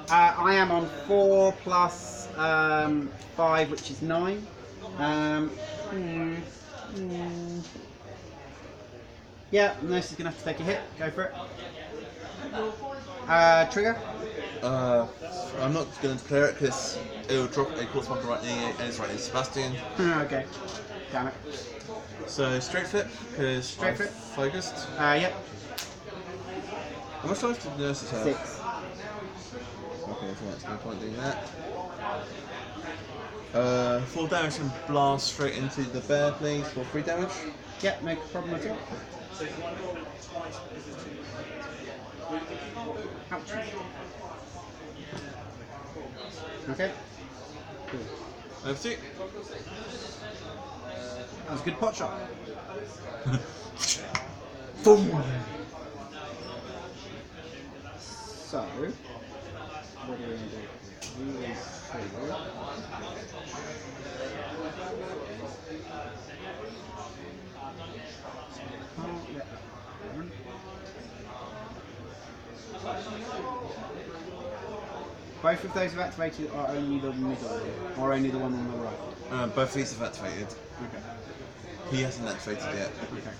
I am on 4 plus 5, which is 9. Yeah, nurse is gonna have to take a hit. Go for it. Trigger. I'm not going to declare it because it will drop a corpse marker right near and it's right near Sebastian. Okay. Damn it. So straight flip because Straight flip. focused. Yep. How much life did the nurses have? 6. Okay, so that's no point doing that. 4 damage and blast straight into the bear, please, for 3 damage. Yep, no problem at all. Ouch. Okay. Cool. Over to you. That was a good pot shot. Boom. So, what are we going to do? We will see. Can't let that run. Both of those have activated are only the middle, or only the one on the right? Both these have activated. Okay. He hasn't activated yet. Okay.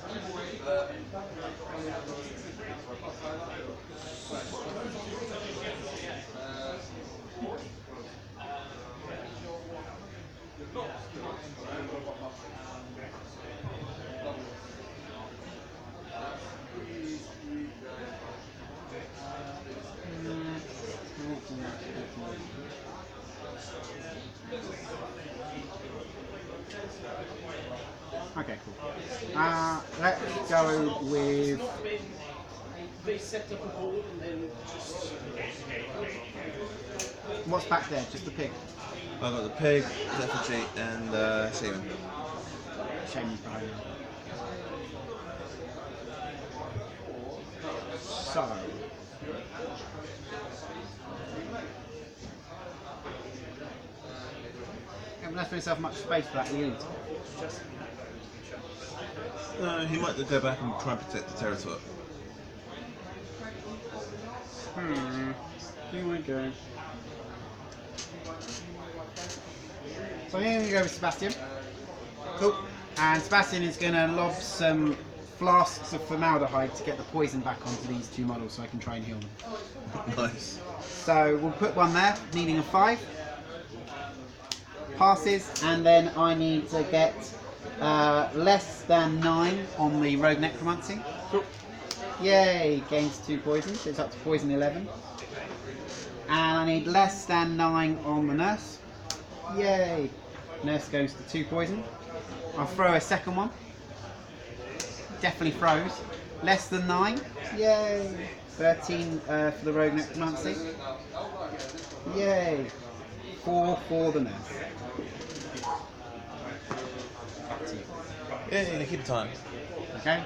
Okay, cool. Let's go with. They set up a board and then just. What's back there? Just the pig. I've got the pig, the effigy, and seaman. Shame you behind. So. I haven't left myself much space for that unit. He might go back and try and protect the territory. Here we go. So I'm going to go with Sebastian. Cool. And Sebastian is going to lob some flasks of formaldehyde to get the poison back onto these 2 models so I can try and heal them. Nice. So we'll put one there, needing a 5. Passes, and then I need to get less than 9 on the Rogue Necromancy. Cool. Yay, gains 2 poison, so it's up to poison 11. And I need less than 9 on the Nurse. Yay. Nurse goes to 2 poison. I'll throw a second one. Definitely throws. Less than 9. Yay. 13 for the Rogue Necromancy. Yay. 4 for the Nurse. Yeah, keep time. Okay.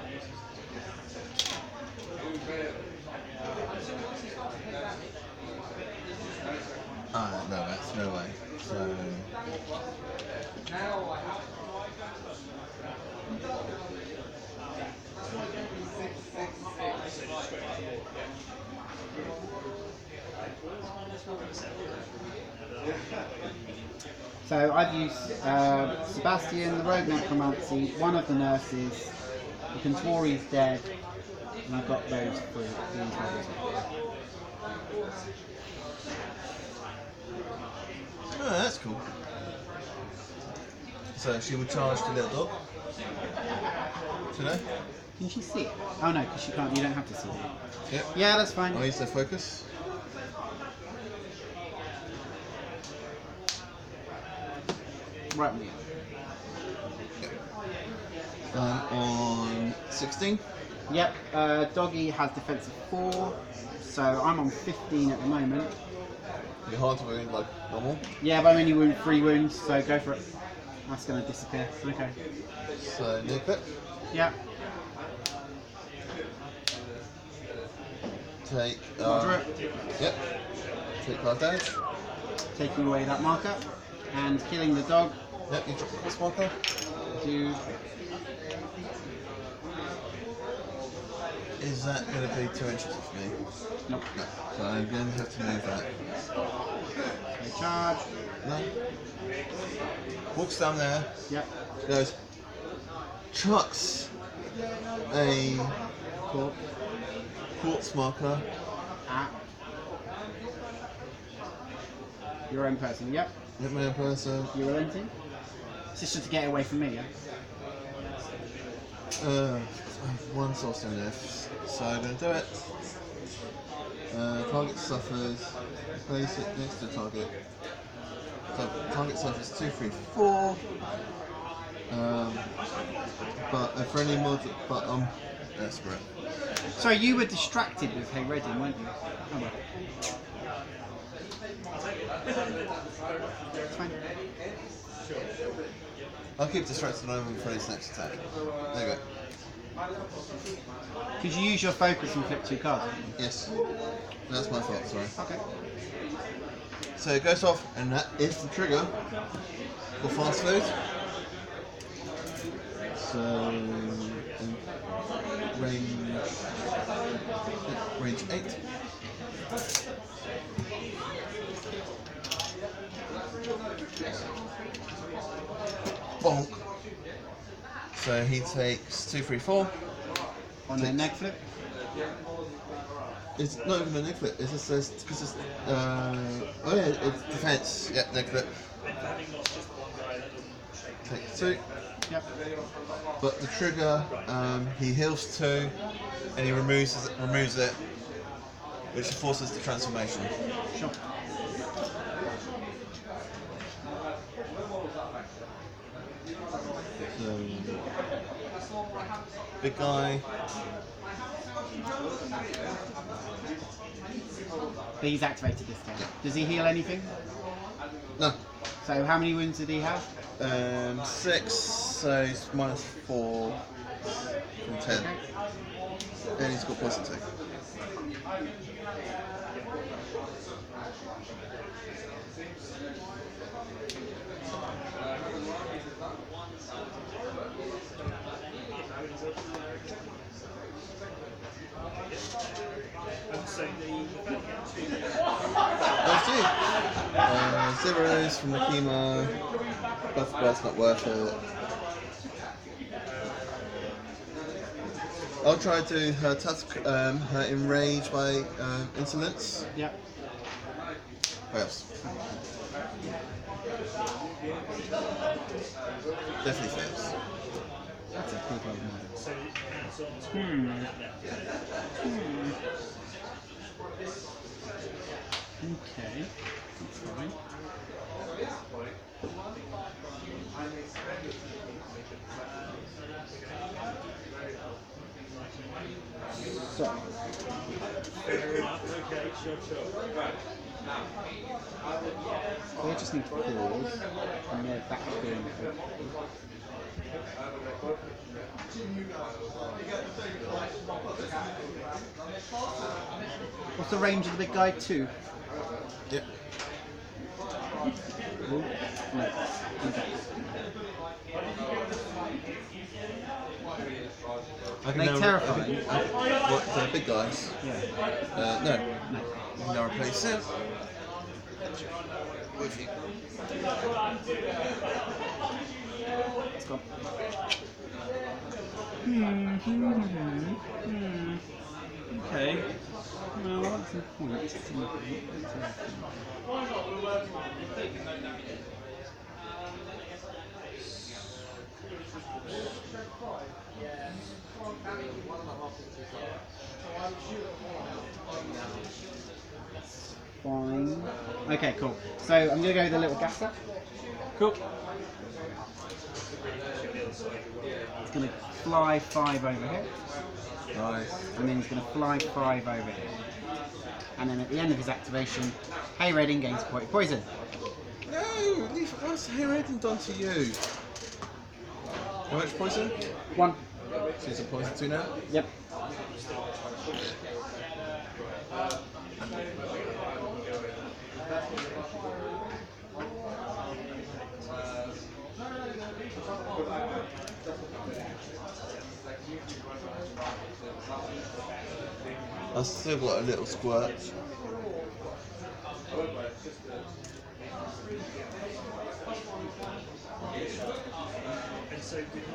No, that's no way. So. So I've used Sebastian, the Rogue Necromancy, one of the nurses, the Contori's dead, and I've got those 3. Oh, that's cool. So she will charge the little dog. Today? Can she see it? Oh no, because she can't. You don't have to see it. Yep. Yeah, that's fine. I'll use their focus. Right. On 16. Yep. Doggy has defense of 4, so I'm on 15 at the moment. You're hard to wound like normal. Yeah, but I'm only wound 3 wounds, so go for it. That's going to disappear. Okay. So new clip. Yep. Take. Roger it. Yep. Take 5 damage. Taking away that marker and killing the dog. Yep, you drop the cross marker. Do Is that going to be 2 inches of me? nope. No. So I'm going to have to move that. Okay, charge. No. Walks down there. Yep. Goes. Chucks a Cool. quartz marker. Ah. Your own person, yep. Hit my own person. You're relenting? It's just to get away from me, yeah? I have one source in this, so I'm going to do it. Target suffers. Place it next to the target. So target suffers 2, 3, 4. But for any mod, but I'm desperate. Sorry, you were distracted with Hey Redding, weren't you? Oh well. It's fine. I'll keep distracted over for his next attack. There you go. Could you use your focus and flip 2 cards? Yes. That's my fault, sorry. Okay. So it goes off, and that is the trigger for fast food. So range 8. Bonk. So he takes 2, 3, 4. On their neck flip? It's not even a neck flip. It just says because it's oh yeah, it's defense. Yeah, neck flip. Take 2. Yep. But the trigger, he heals 2, and he removes it, which forces the transformation. Sure. So, big guy. But he's activated this time. Does he heal anything? No. So how many wounds did he have? 6, so he's -4 from 10. Okay. And he's got poison 2. That's it. Zeros from Nakima. Buff burst not worth it. I'll try to her her enrage by insolence. Yep. What else? Definitely fails. That's a big old man. Okay. That's fine. So. We just need to pause and they're back doing it. What's the range of the big guy? 2? Yep. Ooh, no. Okay. I can They now terrify you? what the big guys? Yeah. No. No. You can now replace him with you. It's gone. Okay. Well, what's the point? Fine. Okay, cool. So I'm going to go with the little gasser. Cool. It's going to fly 5 over here. Nice. And then he's going to fly 5 over here. And then at the end of his activation, Hey Redding gains poison. No, what's Hayredon done to you? How much poison? 1. So he's a poison 2 now? Yep. I've still got a little squirt.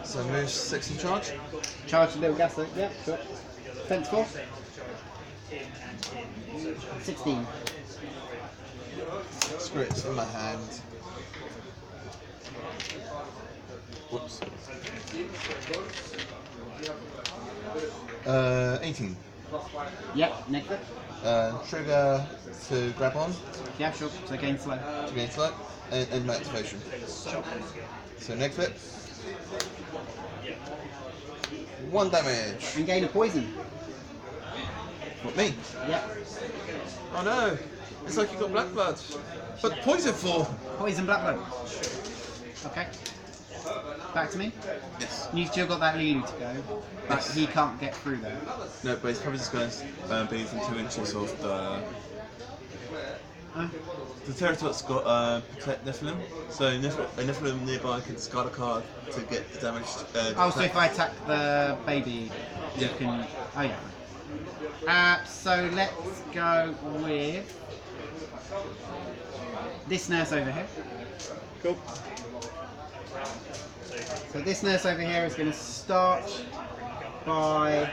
So move 6 and charge. Charge a little gas though. Yeah, sure. Defense 4. 16. Screw it in my hand. Whoops. 18. Yep, next flip. Trigger to grab on, Yeah, sure. So gain slow. to gain select, and end my activation. So next flip. 1 damage. And gain a poison. What, me? Yep. Oh no! It's like you got black blood. But poison for? Poison black blood. Okay. Back to me. Yes. You've still got that Lulu to go, but Yes. he can't get through there. No, but he's probably just going to be within 2 inches of the. Huh? The Terratot's got protect Nephilim, so a Nephilim nearby can discard a card to get the damage. Oh, so if I attack the baby, you Yeah. can. Oh yeah. So let's go with this nurse over here. Cool. So this nurse over here is going to start by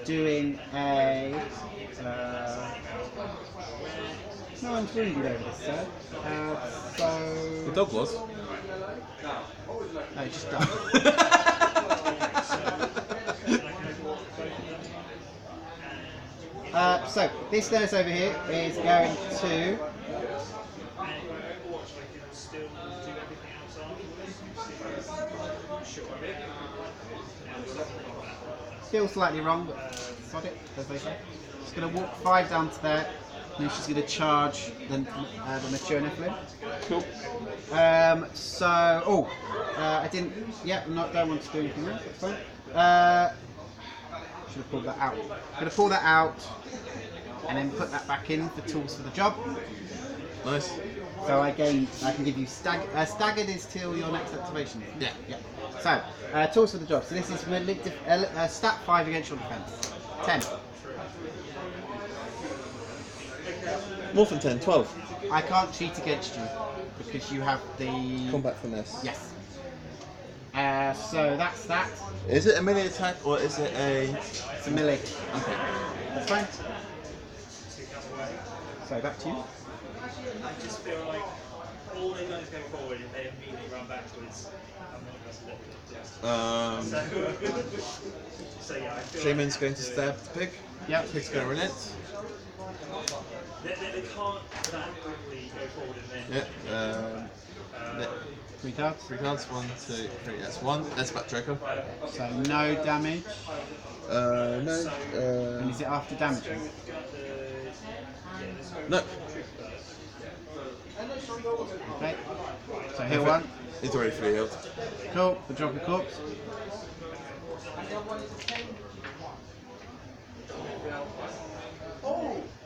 doing a. No one's wounded over this, sir. The So. dog was. No, just done. So this nurse over here is going to. Still slightly wrong, but sod it, as they say. She's going to walk 5 down to there, and then she's going to charge the mature Nephilim. Cool. I didn't. Yeah, don't want to do anything else. That's fine. Should have pulled that out. Going to pull that out, and then put that back in for tools for the job. Nice. So I can give you staggered is till your next activation. Yeah. Yeah. So tools for the job. So this is stat 5 against your defense. 10. More than 10, 12. I can't cheat against you because you have the Combat finesse. Yes. So that's that. Is it a melee attack or is it a. It's a melee. Okay. That's fine. So back to you. I just feel like all they do is go forward and they immediately run backwards. So yeah, I feel Shaman's going to stab the pig. Yep. Pig's going to relent. they can't that quickly go forward and then. Yeah. 3 cards. 3 cards. 1, 2, 3. That's 1. That's back Draco. So no damage. No. And is it after damaging? No. Okay. So heal 1. He's already fully healed. Cool. The drop of corpse.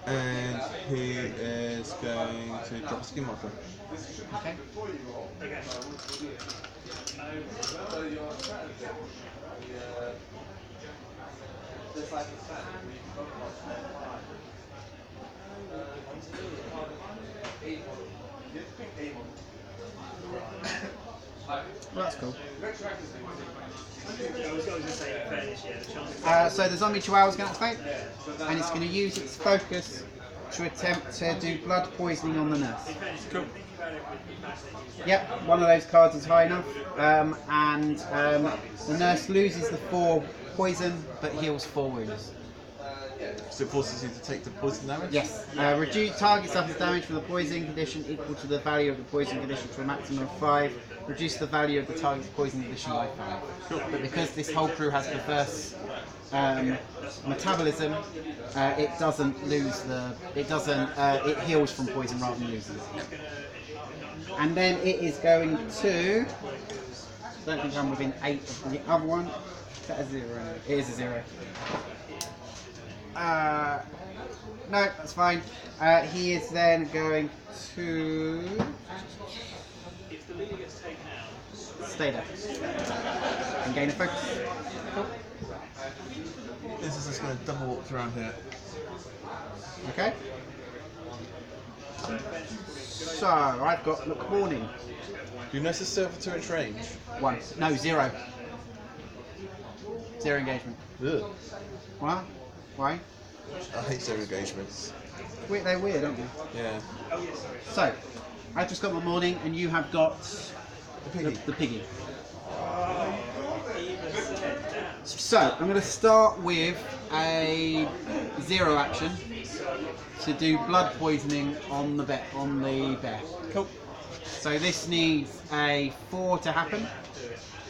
And he is going to drop a skin marker. Okay. Well, that's cool. So the zombie chihuahua is going to activate, and it's going to use its focus to attempt to do blood poisoning on the nurse. Cool. Yep, one of those cards is high enough, and the nurse loses the 4 poison but heals 4 wounds. So it forces you to take the poison damage? Yes. Reduce target suffers damage from the poison condition equal to the value of the poison condition to a maximum of 5. Reduce the value of the target's poison condition by 5. Cool. But because this whole crew has diverse metabolism, it doesn't lose the. It doesn't. It heals from poison rather than losing it. And then it is going to. I don't think I'm within 8 of the other one. Is that a 0? It is a 0. No, that's fine. He is then going to stay there and gain a focus. Cool. This is just going to double walk around here. Okay. So I've got McMourning. Do you notice still for 2-inch range? 1. No, 0. 0 engagement. Ugh. What? Why? I hate 0 engagements. They're weird, aren't they? Yeah. So, I've just got McMourning, and you have got The piggy. the piggy. So, I'm going to start with a 0 action to do blood poisoning on the bear. Cool. So this needs a 4 to happen.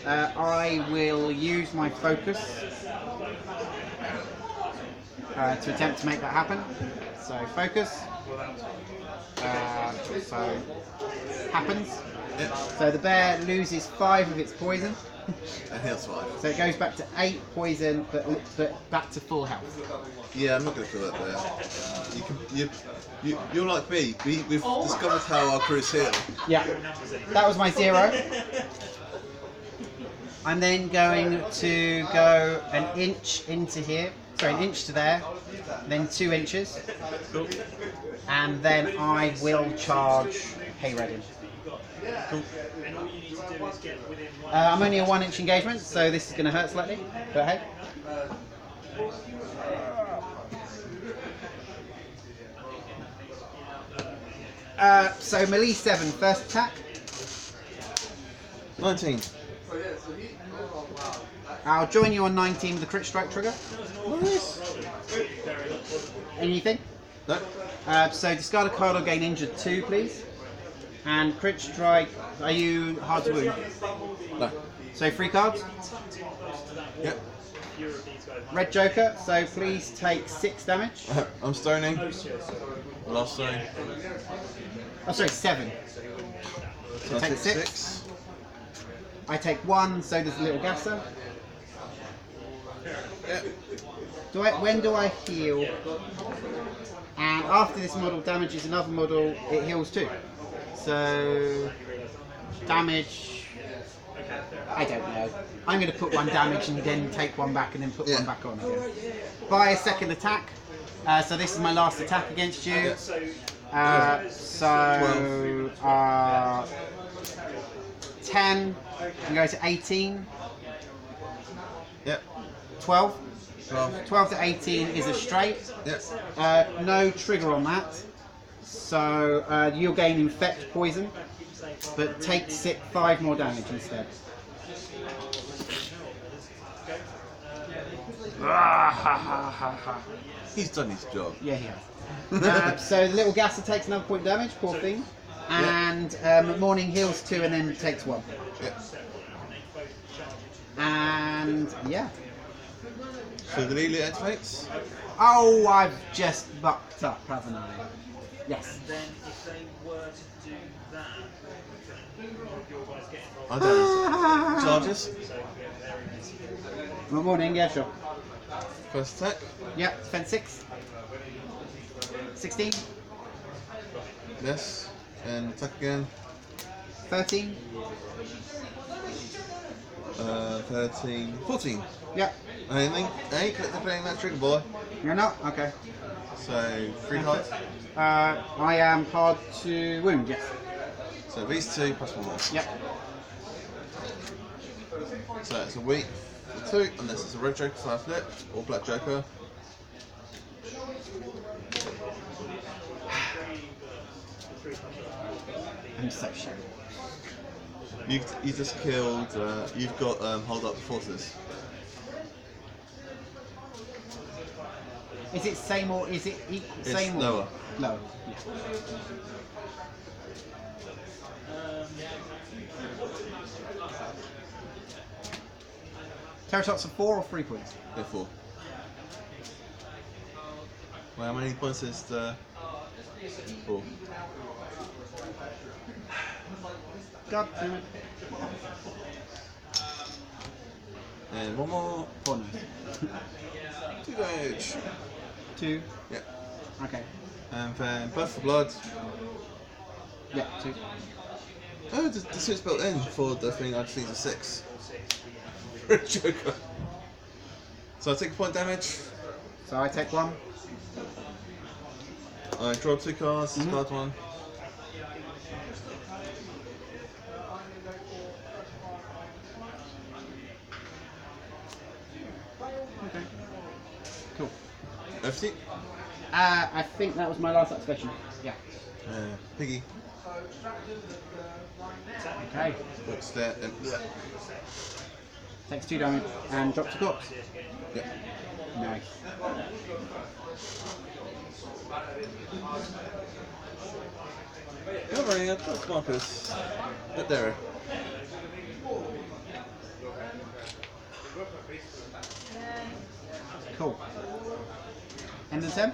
I will use my focus to attempt to make that happen. So focus. So happens. Yep. So the bear loses 5 of its poison. And heals 5. So it goes back to 8 poison, but back to full health. Yeah, I'm not going to kill that bear. You're like me. We've discovered how our crews heal. Yeah, that was my 0. I'm then going to go an inch into here. Sorry, an inch to there, then 2 inches, Cool. and then I will charge Hayreddin. Cool. And all you need to do is get within 1. I'm only a 1-inch engagement, so this is going to hurt slightly, but hey. So melee 7, first attack. 19. I'll join you on 19 with the crit strike trigger. Nice. Anything? No. So discard a card or gain injured 2, please. And crit strike. Are you hard to wound? No. So 3 cards. Yep. Red Joker. So please take 6 damage. I'm stoning. Last stone. Oh, sorry, 7. So I'll take take 6. 6. I take 1. So there's a little gasser. Yep. When do I heal? And after this model damages another model, it heals too. So damage. I don't know. I'm going to put 1 damage and then take 1 back and then put 1 back on again. Buy a second attack. So this is my last attack against you. So 10 and go to 18. Yep. 12. 12. 12 to 18 is a straight. Yep. No trigger on that. So you'll gain infect poison, but take 5 more damage instead. He's done his job. Yeah, he has. So the little gasser takes another point damage, poor thing. And McMourning heals 2 and then takes 1. Yep. And yeah. So the Lily activates. Oh, I've just bucked up, haven't I? Yes. Then if they were to do that, your guys get involved. I don't. Charges. McMourning, yeah, sure. First attack. Yep, defense 6. 16. Yes. And attack again. 13. 13. 14. Yep. I ain't playing that trigger, boy. You're not? Okay. So 3 cards. I am hard to wound, yes. So these 2 plus 1 more. Yep. So it's a weak for 2, unless it's a red joker / flip or black joker. I'm so sure. You just killed. You've got hold up the forces. Is it same or is it equal? It's Same or lower. Lower. Yeah. Terratops are 4 or 3 points? They're 4. Well, how many points is the 4? God damn it. And 1 more. 4 no. 2 damage. 2. Yeah. Okay. And then both for blood. Yeah, 2. Oh, the suit's built in for the thing. I just need a 6. Red joker. So I take a point damage. So I take 1. I draw 2 cards. Discard 1. Okay. Cool. Everything? I think that was my last activation. Yeah. Piggy. Okay. What's that? Takes 2 damage and drops a corpse. Yeah. Nice. Covering up the markers. But there. Cool. End of the turn.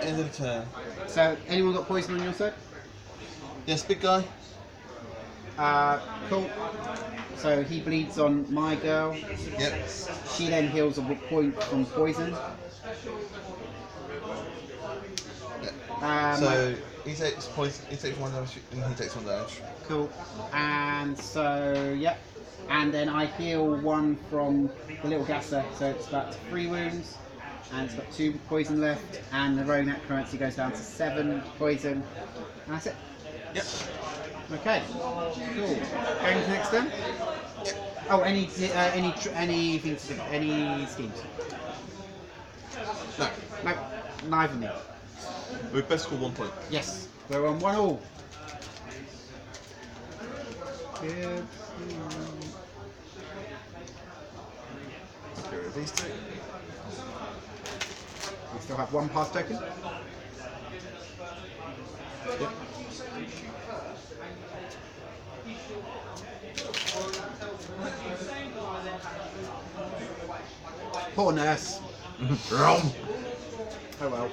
End of the turn. So, anyone got poison on your side? Yes, big guy. Cool. So he bleeds on my girl. Yep. She then heals a point from poison. So he takes poison. He takes 1 damage, and he takes 1 damage. Cool. And so, yep. And then I heal 1 from the little gasser, so it's got 3 wounds, and it's got 2 poison left, and the rogue net currency goes down to 7 poison, and that's it. Yep. Okay. Cool. Going to next turn. Yep. Oh, anything to do? Any schemes? No. No, neither me. We best score 1 point. Yes, we're on 1-1. Get rid of these 2. We still have 1 pass token. Yep. Poor nurse. Wrong. Oh well.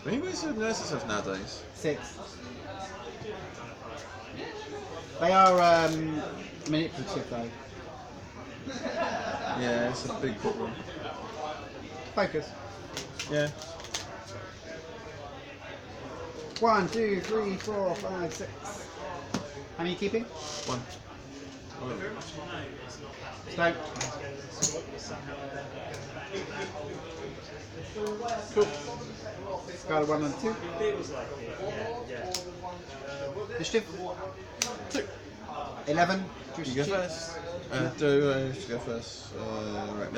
How many ways do nurses have nowadays? 6. They are manipulative though. Yeah, it's a big problem. Focus. Yeah. 1, 2, 3, 4, 5, 6. How many are you keeping? 1. So. Cool. Got a 1 and 2. Initiative. 2. 11. You go first. Should go first. Right,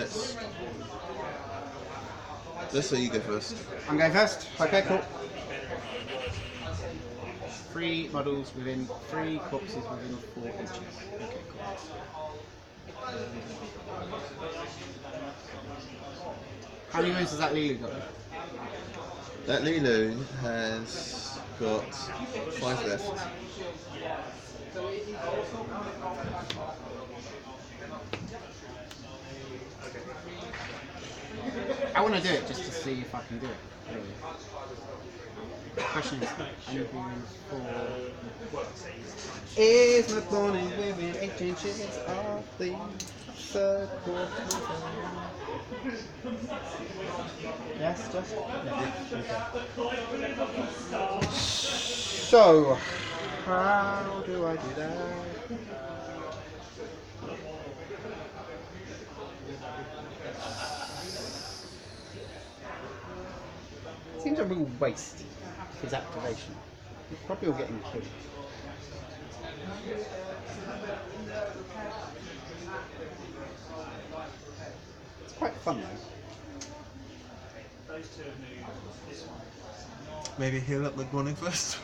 let's say you go first. I'm going first. Okay, cool. 3 models within 3 corpses within 4 inches. Okay, cool. How many wounds has that Lulu got? That Lilu has got 5 left. I want to do it just to see if I can do it. Really. The question is, anything for... Is McMourning within 8 inches of the third quarter? Yes, just? Yeah. Okay. So, how do I do that? Seems a real waste of his activation. He's probably all getting killed. It's quite fun though. Maybe heal up McMourning first.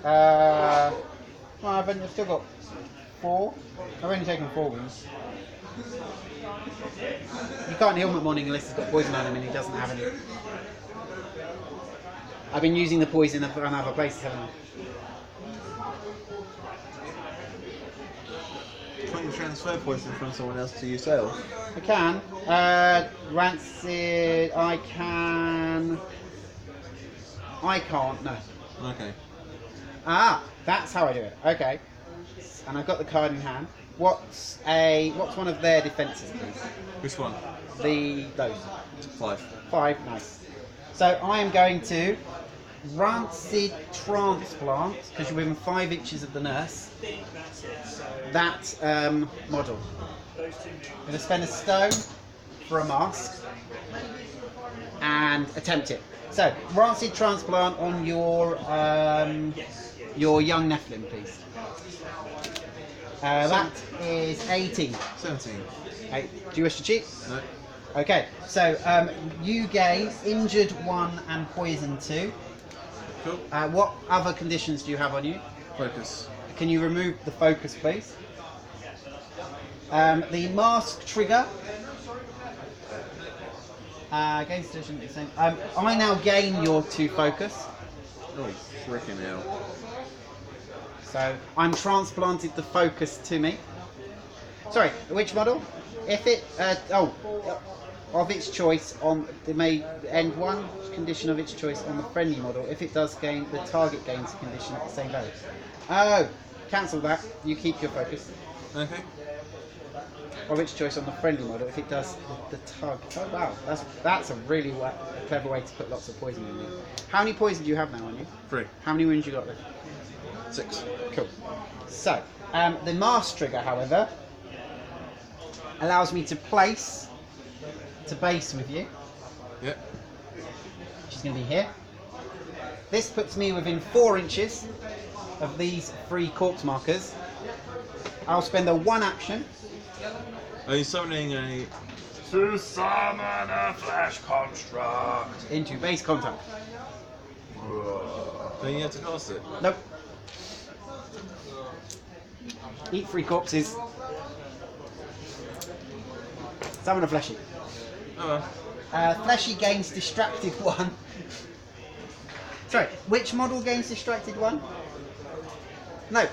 Well, I've still got 4. I've only taken 4 wounds. You can't heal McMourning unless he's got poison on him and he doesn't have any. I've been using the poison on other places, haven't I? Can't you transfer poison from someone else to yourself? I can. Rancid, I can. I can't, no. Okay. Ah, that's how I do it. Okay. And I've got the card in hand. What's one of their defences, please? Which one? Those. 5. 5, nice. So I am going to Rancid Transplant, because you're within 5 inches of the nurse. That model. I'm going to spend a stone for a mask and attempt it. So, rancid transplant on your young Nephilim, please. That is 18. 17. Do you wish to cheat? No. Okay, so you gain injured 1 and poison 2. Cool. What other conditions do you have on you? Focus. Can you remove the focus, please? The mask trigger. Against addition, it's saying, I now gain your 2 focus. Oh, freaking hell. So I'm transplanted the focus to me. Sorry, which model? If it of its choice on it may end 1 condition of its choice on the friendly model. If it does gain, the target gains a condition at the same value. Oh, cancel that. You keep your focus. Okay. Of its choice on the friendly model. If it does, the target. Oh wow, that's a really clever way to put lots of poison in there. How many poison do you have now on you? 3. How many wounds you got left? 6. Cool. So, the mask trigger, however, allows me to place to base with you, Yep. which is going to be here. This puts me within 4 inches of these 3 corpse markers. I'll spend a 1 action. Are you summoning a... To summon a flesh construct. Into base contact. Then you have to cast it. Nope. Eat 3 corpses. Summon a fleshy. Oh well. Fleshy gains distracted 1. Sorry, which model gains distracted 1? No.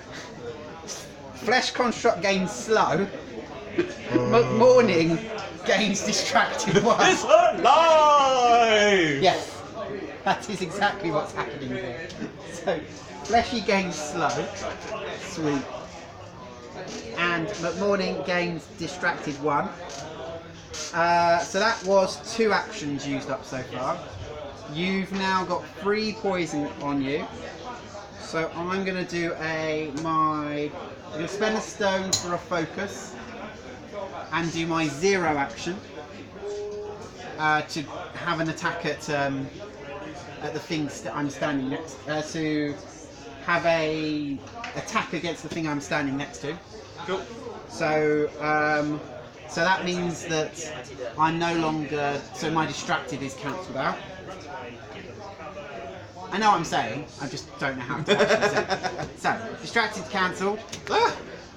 Flesh construct gains slow. McMourning gains distracted 1. It's alive! Yes, that is exactly what's happening here. So, Fleshy gains slow. Sweet. And McMourning gains distracted 1. So that was 2 actions used up so far. You've now got 3 poison on you. So I'm going to do I'm going to spend a stone for a focus and do my 0 action to have an attack at the thing I'm standing next to have a attack against the thing I'm standing next to. Cool. So so that means that I'm no longer, so my distracted is cancelled out. I know what I'm saying, I just don't know how to actually say it. So, distracted cancelled.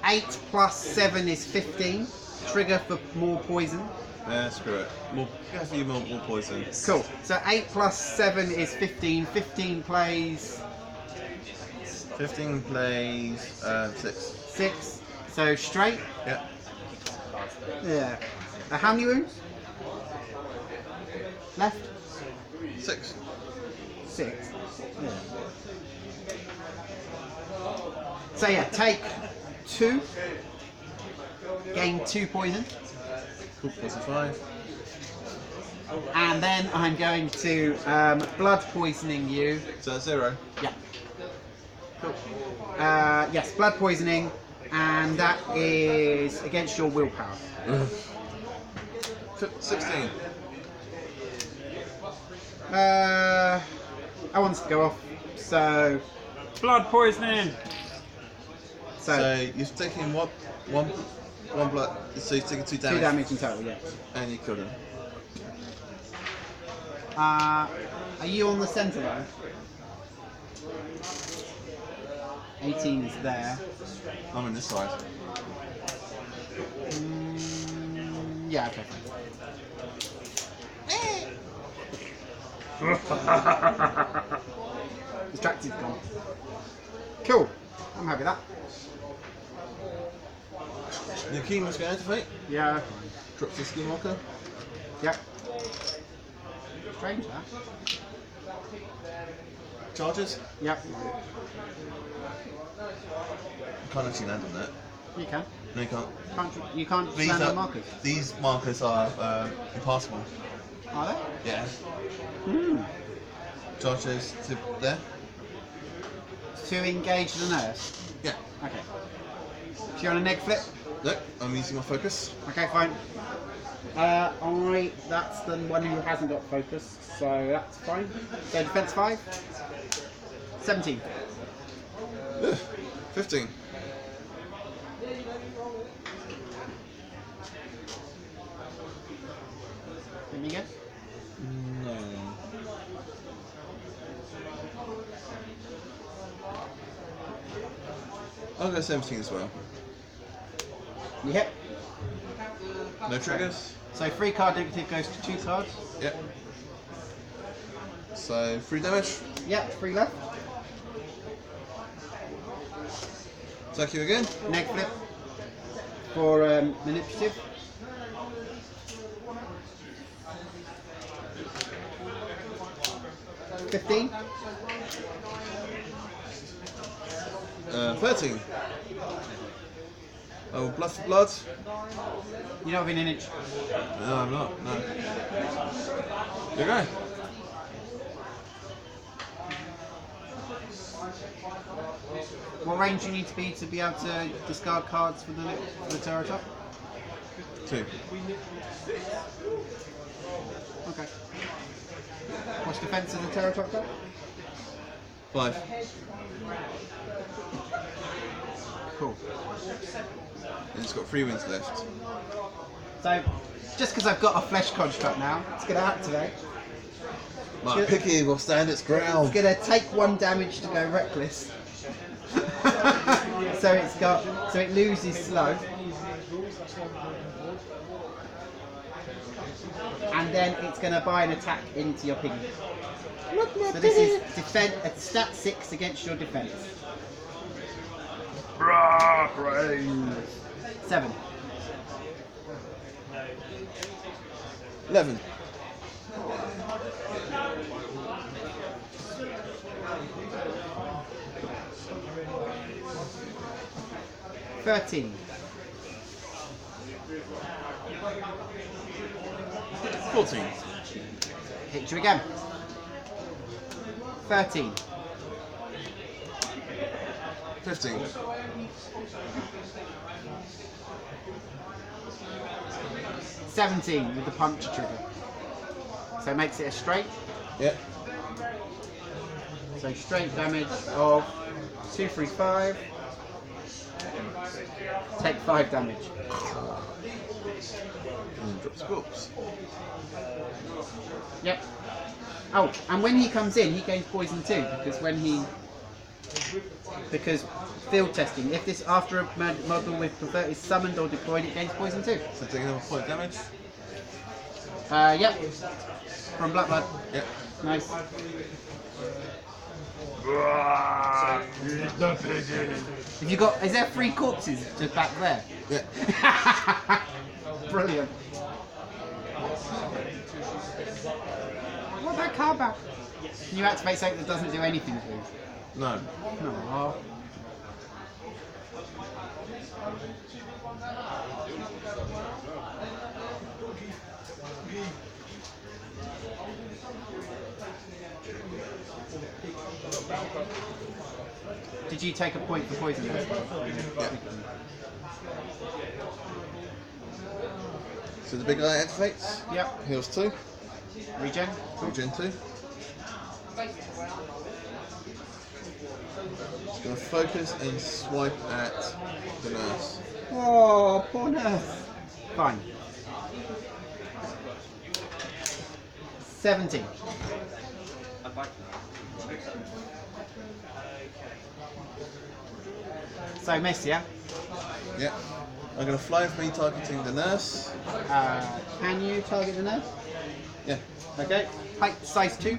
8 plus 7 is 15. Trigger for more poison. Yeah, screw it. More, you have to use more poison. Cool. So 8 plus 7 is 15. 15 plays 15 plays 6. 6. So straight. Yeah. Yeah. How many wounds? Left? 6. 6. Yeah. So yeah, take 2. Gain 2 poison. Cool. Plus a 5. And then I'm going to blood poisoning you. So that's 0. Yeah. Cool. Yes, blood poisoning, and that is against your willpower. 16. I want to go off, so Blood poisoning! So you've taken one blood. So you've taken 2 damage. 2 damage in total, yeah. And you killed him. Are you on the centre line? 18 is there. I'm on this side. Yeah, okay. Distracted gone. Cool. I'm happy with that. Nakima's going to activate. Yeah. Drops the ski marker. Yep. Strange that. Charges. Yep. You can't actually land on that. You can. No, you can't. You can't These stand are on markers. These markers are impassable. Are they? Yeah. Hmm. Charges to there. To engage the nurse. Yeah. Okay. So you're on a neg flip? Look, I'm using my focus. Okay, fine. That's the one who hasn't got focus, so that's fine. So defense 5. 17. 15. Let me guess. No. I'll go 17 as well. You hit. No triggers? So 3 card negative goes to 2 cards. Yep. So 3 damage. Yep, 3 left. Attack you again. Neg flip for manipulative. $15. 13. Oh, blood for blood. You're not within an inch. No, I'm not. No. You go. What range do you need to be able to discard cards for the Terror Top? 2. Okay. What's defense of the Terror Top got? 5. Cool. And it's got 3 wins left. So, just because I've got a flesh construct now, it's going to activate. My picky will stand its ground. It's going to take 1 damage to go reckless. so it loses slow. And then it's going to buy an attack into your piggy. So this is defense at stat 6 against your defense. Brah, brains. 7. 11. $13. 14. Hit you again. 13. 15. 17 with the puncture trigger. So it makes it a straight. Yep. So straight damage of 2, 3, 5. Take 5 damage. And drops corpse. Yep. Oh, and when he comes in, he gains poison too, because field testing. If this after a model with prefer is summoned or deployed, it gains poison too. So taking another point damage. Yep. From Black Blood. Yep. Nice. Brah, eat the piggy. Have you got? Is there 3 corpses just back there? Yeah. Brilliant. What that card back? Can you activate something that doesn't do anything, please? No. No. Did you take a point for poison? Yeah. So the big guy activates. Yep. Heals 2. Regen. Regen 2. Just gonna focus and swipe at the nurse. Oh, poor nurse. Fine. 17. So miss, yeah? Yeah. I'm gonna fly with me targeting the nurse. Can you target the nurse? Yeah. Okay. Height size 2.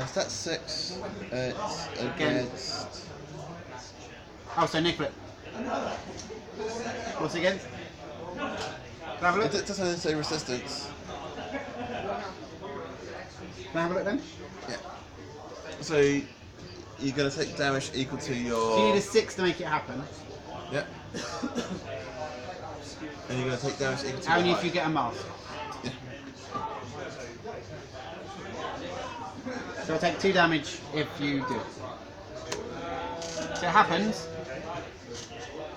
Stat 6. It's against. Oh, so Nicklet. What's it against? Can I have a look? It doesn't say resistance. Can I have a look then? Yeah. So you're gonna take damage equal to your. So you need a 6 to make it happen. Yeah. And you're gonna take damage equal to Only your if you get a mask. Yeah. So I'll take 2 damage if you do. So it happens.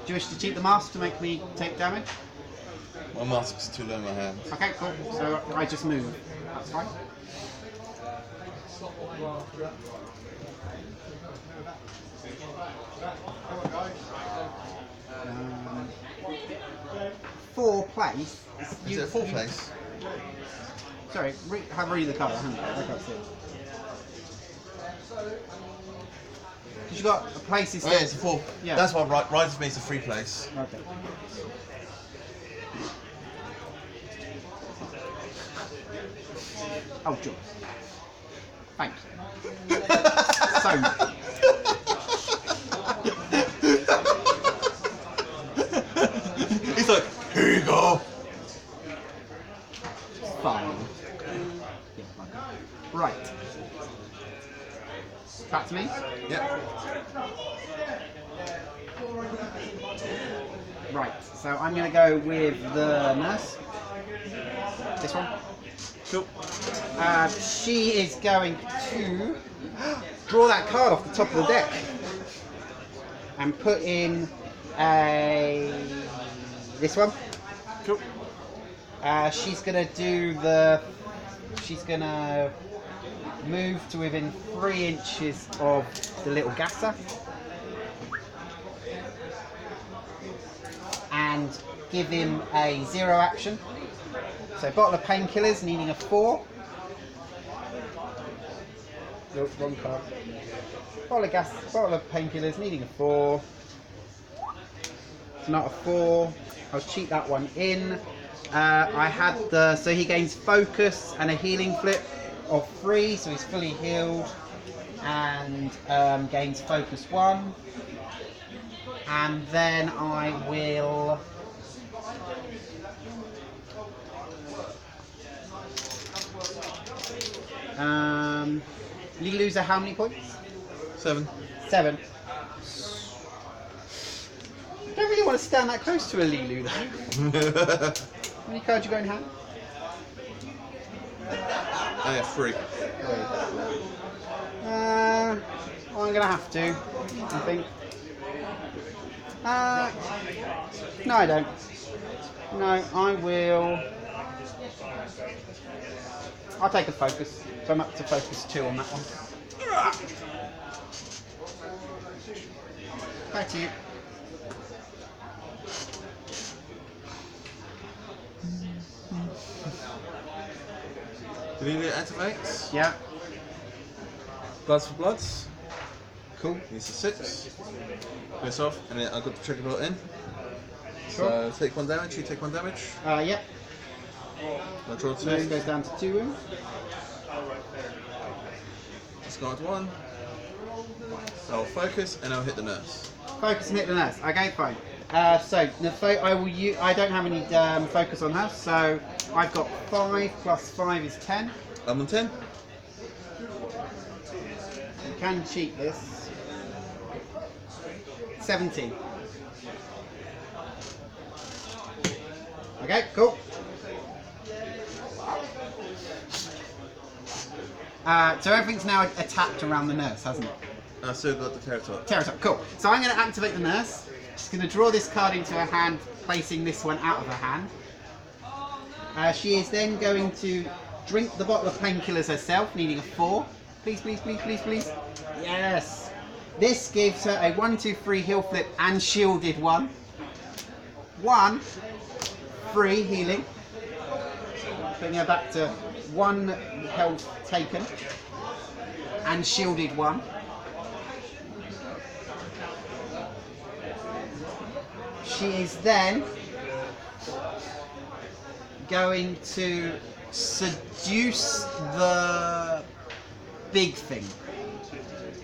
Do you wish to cheat the mask to make me take damage? My mask's too low in my hand. Okay, cool. So I just move. That's fine. Um, 4 place. Is it a full place? Sorry, have read the colour, haven't you? I can't see it. Because you got places. Oh yeah, it's a full. Yeah. That's why Riders means a free place. Okay. Oh, Jules. Thanks. So. He's like, here you go. Fine. Yeah, fine. Right. Back to me. Yep. Right. So I'm going to go with the nurse. This one. Cool. She is going to draw that card off the top of the deck and put in this one. Cool. She's gonna do the. She's gonna move to within 3 inches of the little gasser and give him a 0 action. So bottle of painkillers needing a 4. Nope, wrong card. Bottle of painkillers needing a 4. It's not a 4. I'll cheat that one in. I had the, so he gains focus and a healing flip of 3, so he's fully healed, and gains focus 1. And then I will Lilu's at how many points? 7. 7. I don't really want to stand that close to a Lilu though. How many cards you got in hand? I have 3. I'm gonna have to, I think. No, I don't. No, I will. I'll take a focus. So I'm up to focus 2 on that one. Back to you. Delilia activates. Yeah. Bloods for bloods. Cool. Needs a 6. Goes off, and then I've got the trigger built in. Sure. So take 1 damage, you take 1 damage. Yep. I draw 2. Nurse goes down to 2 wounds. Discard 1. I'll focus and I'll hit the nurse. Focus and hit the nurse. Okay, fine. So I will use. I don't have any focus on her, so I've got 5 plus 5 is 10. I'm on 10. You can cheat this. 17. Okay, cool. So everything's now attacked around the nurse, hasn't it? I've still got the Terratop. Terratop, cool. So I'm going to activate the nurse. She's going to draw this card into her hand, placing this one out of her hand. She is then going to drink the bottle of painkillers herself, needing a 4. Please, please, please, please, please. Yes. This gives her a 1, 2, 3 heal flip and shielded 1. 1, 3 healing. Bring her back to 1 health taken and shielded 1. She is then going to seduce the big thing.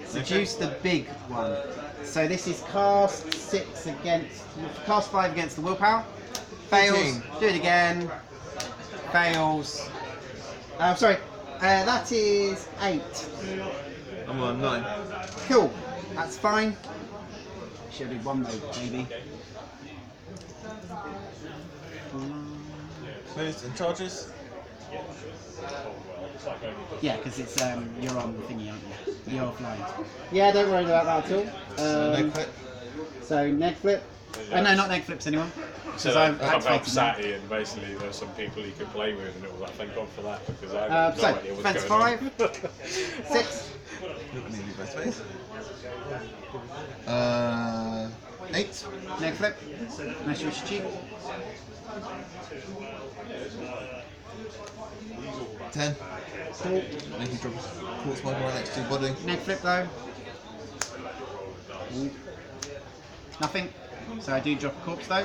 Seduce the big one. So this is cast 5 against the willpower. Fails. 18. Do it again. Fails. Sorry. That is 8. I'm on 9. Cool. That's fine. Should be 1 mode, maybe. Moves and charges. Yeah, because it's you're on the thingy, aren't you? You're offline. Yeah, don't worry about that at all. So no clip. So neg flip. No, not neg flips, anyone. So I'm I come help activating them. Satty, and basically there's some people he could play with, and it was like, thank God for that, because I have no So, idea what's defense going 5, 6, Look, I need to be best space. 8. neg flip, unless you wish to cheat. 10. Make you drop a quartz marker right next to your body. Neg flip though. Ooh. Nothing. So I do drop a corpse though.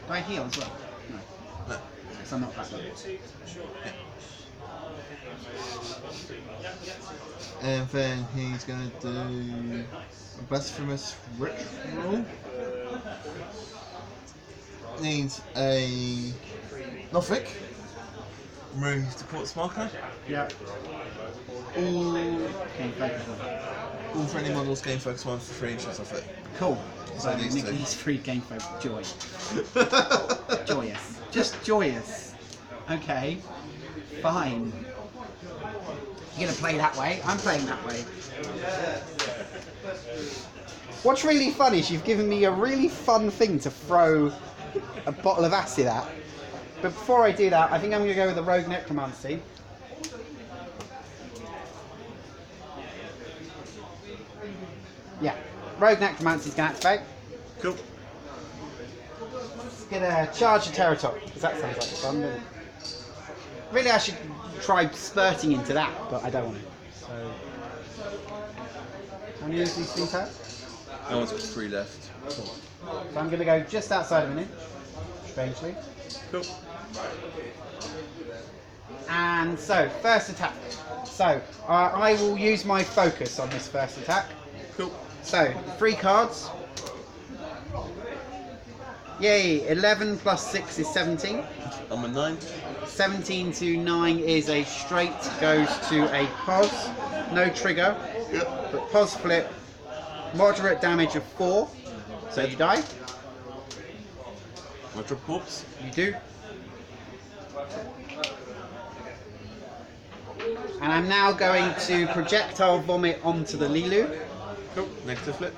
Do I heal as well? No. No. Because I'm not that low. And then he's going to do a blasphemous ritual. Needs a Nothic. Remove the quartz marker. Yeah. All, Okay, focus one. all friendly models gain focus 1 for 3 inches off it. Cool. So So these two. Nicky's free game focus. Joy. Joyous. Just joyous. Okay. Fine. You're gonna play that way? I'm playing that way. What's really fun is you've given me a really fun thing to throw a bottle of acid at. But before I do that, I think I'm gonna go with the Rogue Necromancy. Yeah. Rogue Necromancy's gonna activate. Cool. It's gonna charge the Terratop, because that sounds like fun, doesn't it? Really, I should try spurting into that, but I don't want to. So, how many of these things have? That one's got 3 left. So I'm gonna go just outside of an inch, strangely. Cool. And so, first attack. So, I will use my focus on this first attack. Cool. So, 3 cards. Yay, 11 plus 6 is 17. I'm a 9. 17 to 9 is a straight, goes to a pos, no trigger, Yep. but pos flip, moderate damage of 4, so you die, I drop corpse. you do. And I'm now going to projectile vomit onto the Lilu, Cool. Negative flip.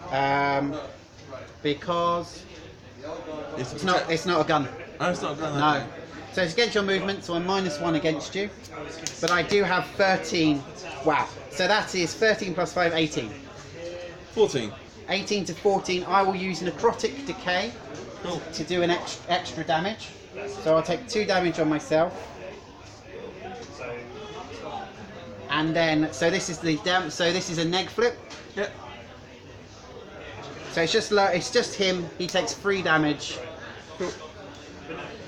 because it's not a gun. Oh, it's not a gun. No. okay. So it's against your movement, so I'm -1 against you. But I do have 13. Wow. So that is 13 plus 5, 18. 14. 18 to 14. I will use Necrotic Decay Cool. to do an extra damage. So I'll take 2 damage on myself. And then, so this is the so this is a neg flip. Yep. So it's just him. He takes 3 damage. Cool.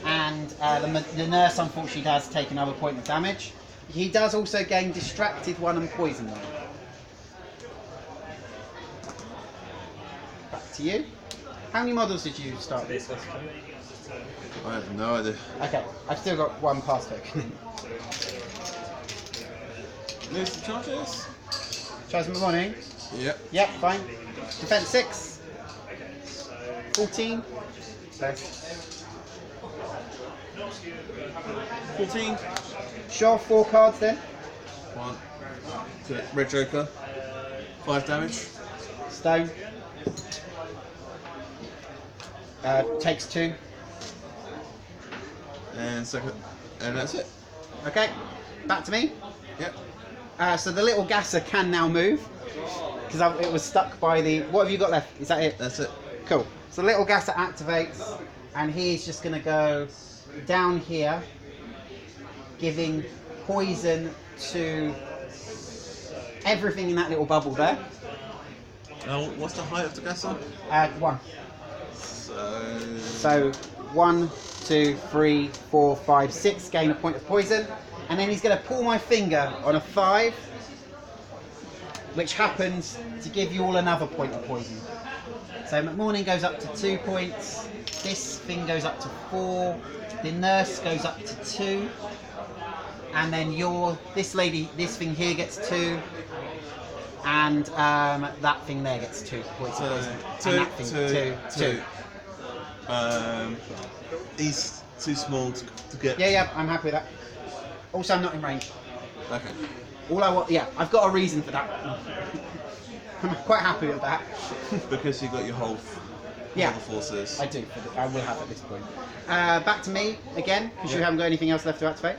And the nurse unfortunately does take another point of damage. He does also gain distracted 1 and poison 1. Back to you. How many models did you start with? I have no idea. Okay, I've still got 1 pass token. Lose the charges. Tries McMourning. Yep. Yep, fine. Defense 6. 14. So, 14. sure, 4 cards then. 1. To Red Joker. 5 damage. Stone. Takes 2. And second. And that's it. Okay, back to me. Yep. So the little gasser can now move because it was stuck by the. What have you got left? Is that it? That's it. Cool. So the little gasser activates, and he's just going to go down here, giving poison to everything in that little bubble there. Now, what's the height of the gasser? 1. So. So 1, 2, 3, 4, 5, 6. Gain a point of poison, and then he's going to pull my finger on a 5, which happens to give you all another point of poison. So McMourning goes up to 2 points. This thing goes up to 4. The nurse goes up to 2, and then this thing here gets 2, and that thing there gets 2 points of poison. Two, And that thing, two. He's too small to get. Yeah, I'm happy with that. Also, I'm not in range. Okay. All I want, I've got a reason for that. I'm quite happy with that. Because you got your whole Yeah. the forces. I do. I will have at this point. Back to me again, because you haven't got anything else left to activate.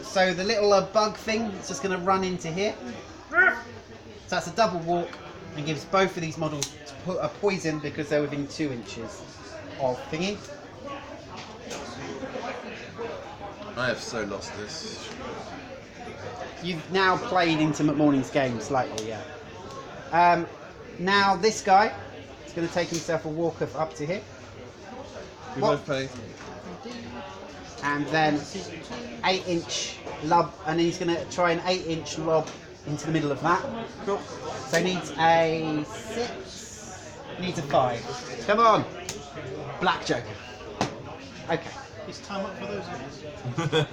So the little bug thing is just going to run into here. So that's a double walk and gives both of these models a poison because they're within 2 inches of thingy. I have so lost this. You've now played into McMourning's game slightly, yeah. Now this guy is going to take himself a walk up to here. We What? both played. And then 8-inch lob, and then he's going to try an 8-inch lob into the middle of that. Cool. So he needs a 6, needs a 5. Come on, Black Joker. Okay. Is time up for those guys?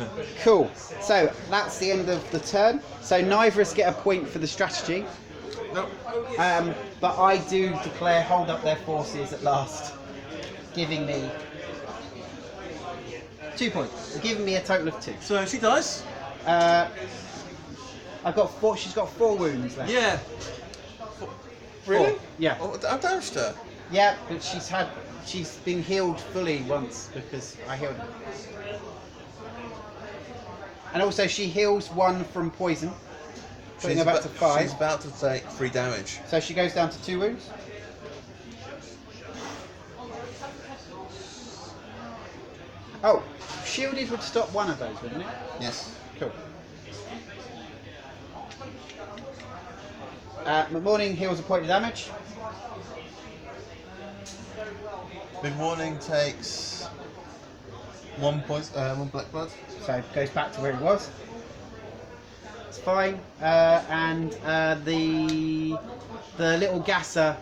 Cool. So that's the end of the turn. So neither of us get a point for the strategy. Nope. But I do declare hold up their forces at last, giving me 2 points, giving me a total of 2. So she dies. I've got 4. She's got 4 wounds left. Yeah. 4. Yeah. Oh, I damaged her. Yeah, but she's been healed fully once because I healed her. And also she heals 1 from poison, putting her back to 5. She's about to take 3 damage. So she goes down to 2 wounds. Oh, shielded would stop 1 of those, wouldn't it? Yes. Cool. McMourning heals a point of damage. McMourning takes 1 point, 1 black blood. So it goes back to where he was. It's fine. And the little gasser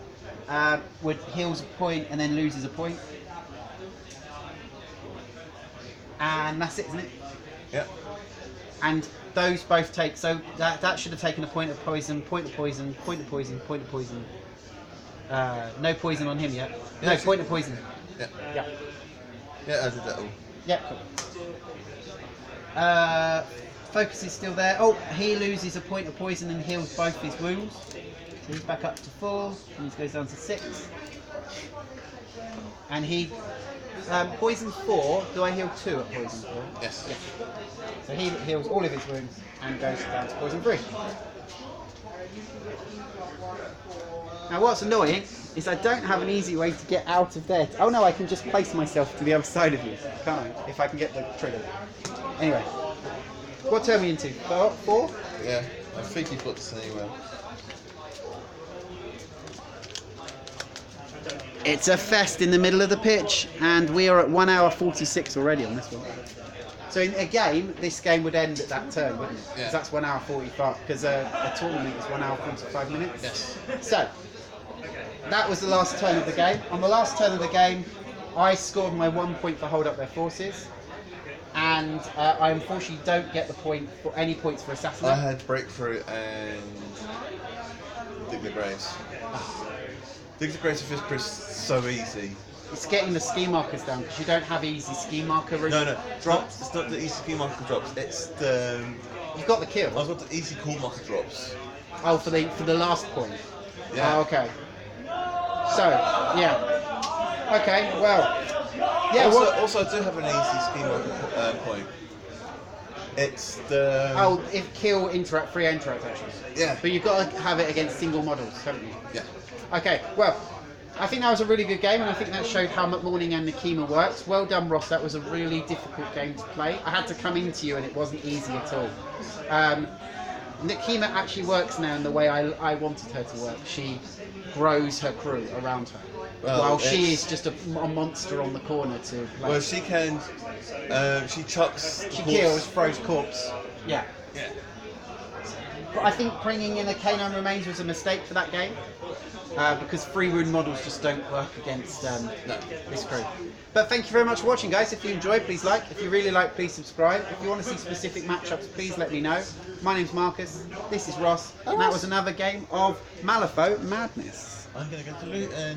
heals a point and then loses a point. And that's it, isn't it? Yeah. And those both take, so that should have taken a point of poison, point of poison, point of poison, point of poison. No poison on him yet. No, Yeah, point of poison. Yeah. Yeah. Yeah, I did that all. Yeah, cool. Focus is still there. Oh, he loses a point of poison and heals both his wounds. So he's back up to 4, and he goes down to 6. And he poison 4. Do I heal 2 at poison 4? Yes. Yeah. So he heals all of his wounds and goes down to poison 3. Now what's annoying is I don't have an easy way to get out of there. Oh no, I can just place myself to the other side of you, can't I? If I can get the trigger. Anyway, what turn are we into? 4? Yeah. I think you've got this anywhere. It's a fest in the middle of the pitch, and we are at 1 hour 46 already on this one. So in a game, this game would end at that turn, wouldn't it? Yeah. Because that's 1 hour 45, because a tournament is 1 hour 45 minutes. Yes. So, that was the last turn of the game. On the last turn of the game, I scored my 1 point for hold up their forces, and I unfortunately don't get the point for any points for I assassinate. had breakthrough and dig the graves. Dig the graves of Fisk so easy. It's getting the ski markers down because you don't have easy ski marker No, drops. It's not the easy key marker drops. It's the You've got the kill. I've got the easy call marker drops. Oh, for the last point. Yeah. Oh, okay. So yeah. Okay. Well. Yeah. Also, I do have an easy ski marker point. It's the Oh, if kill interact, free interact actions. yeah. But you've got to have it against single models, haven't you? Yeah. Okay, well, I think that was a really good game, and I think that showed how McMourning and Nakima works. Well done, Ross. That was a really difficult game to play. I had to come into you, and it wasn't easy at all. Nakima actually works now in the way I wanted her to work. She grows her crew around her. Well, While she it's- is just a monster on the corner to play. Well, she can. She chucks. the She horse- kills, throws corpse. Yeah. Yeah. But I think bringing in a Canine Remains was a mistake for that game. Because free wound models just don't work against this crew. But thank you very much for watching, guys. If you enjoyed, please like. If you really like, please subscribe. If you want to see specific matchups, please let me know. My name's Marcus. This is Ross. And that was another game of Malifaux Madness. I'm gonna go to loot and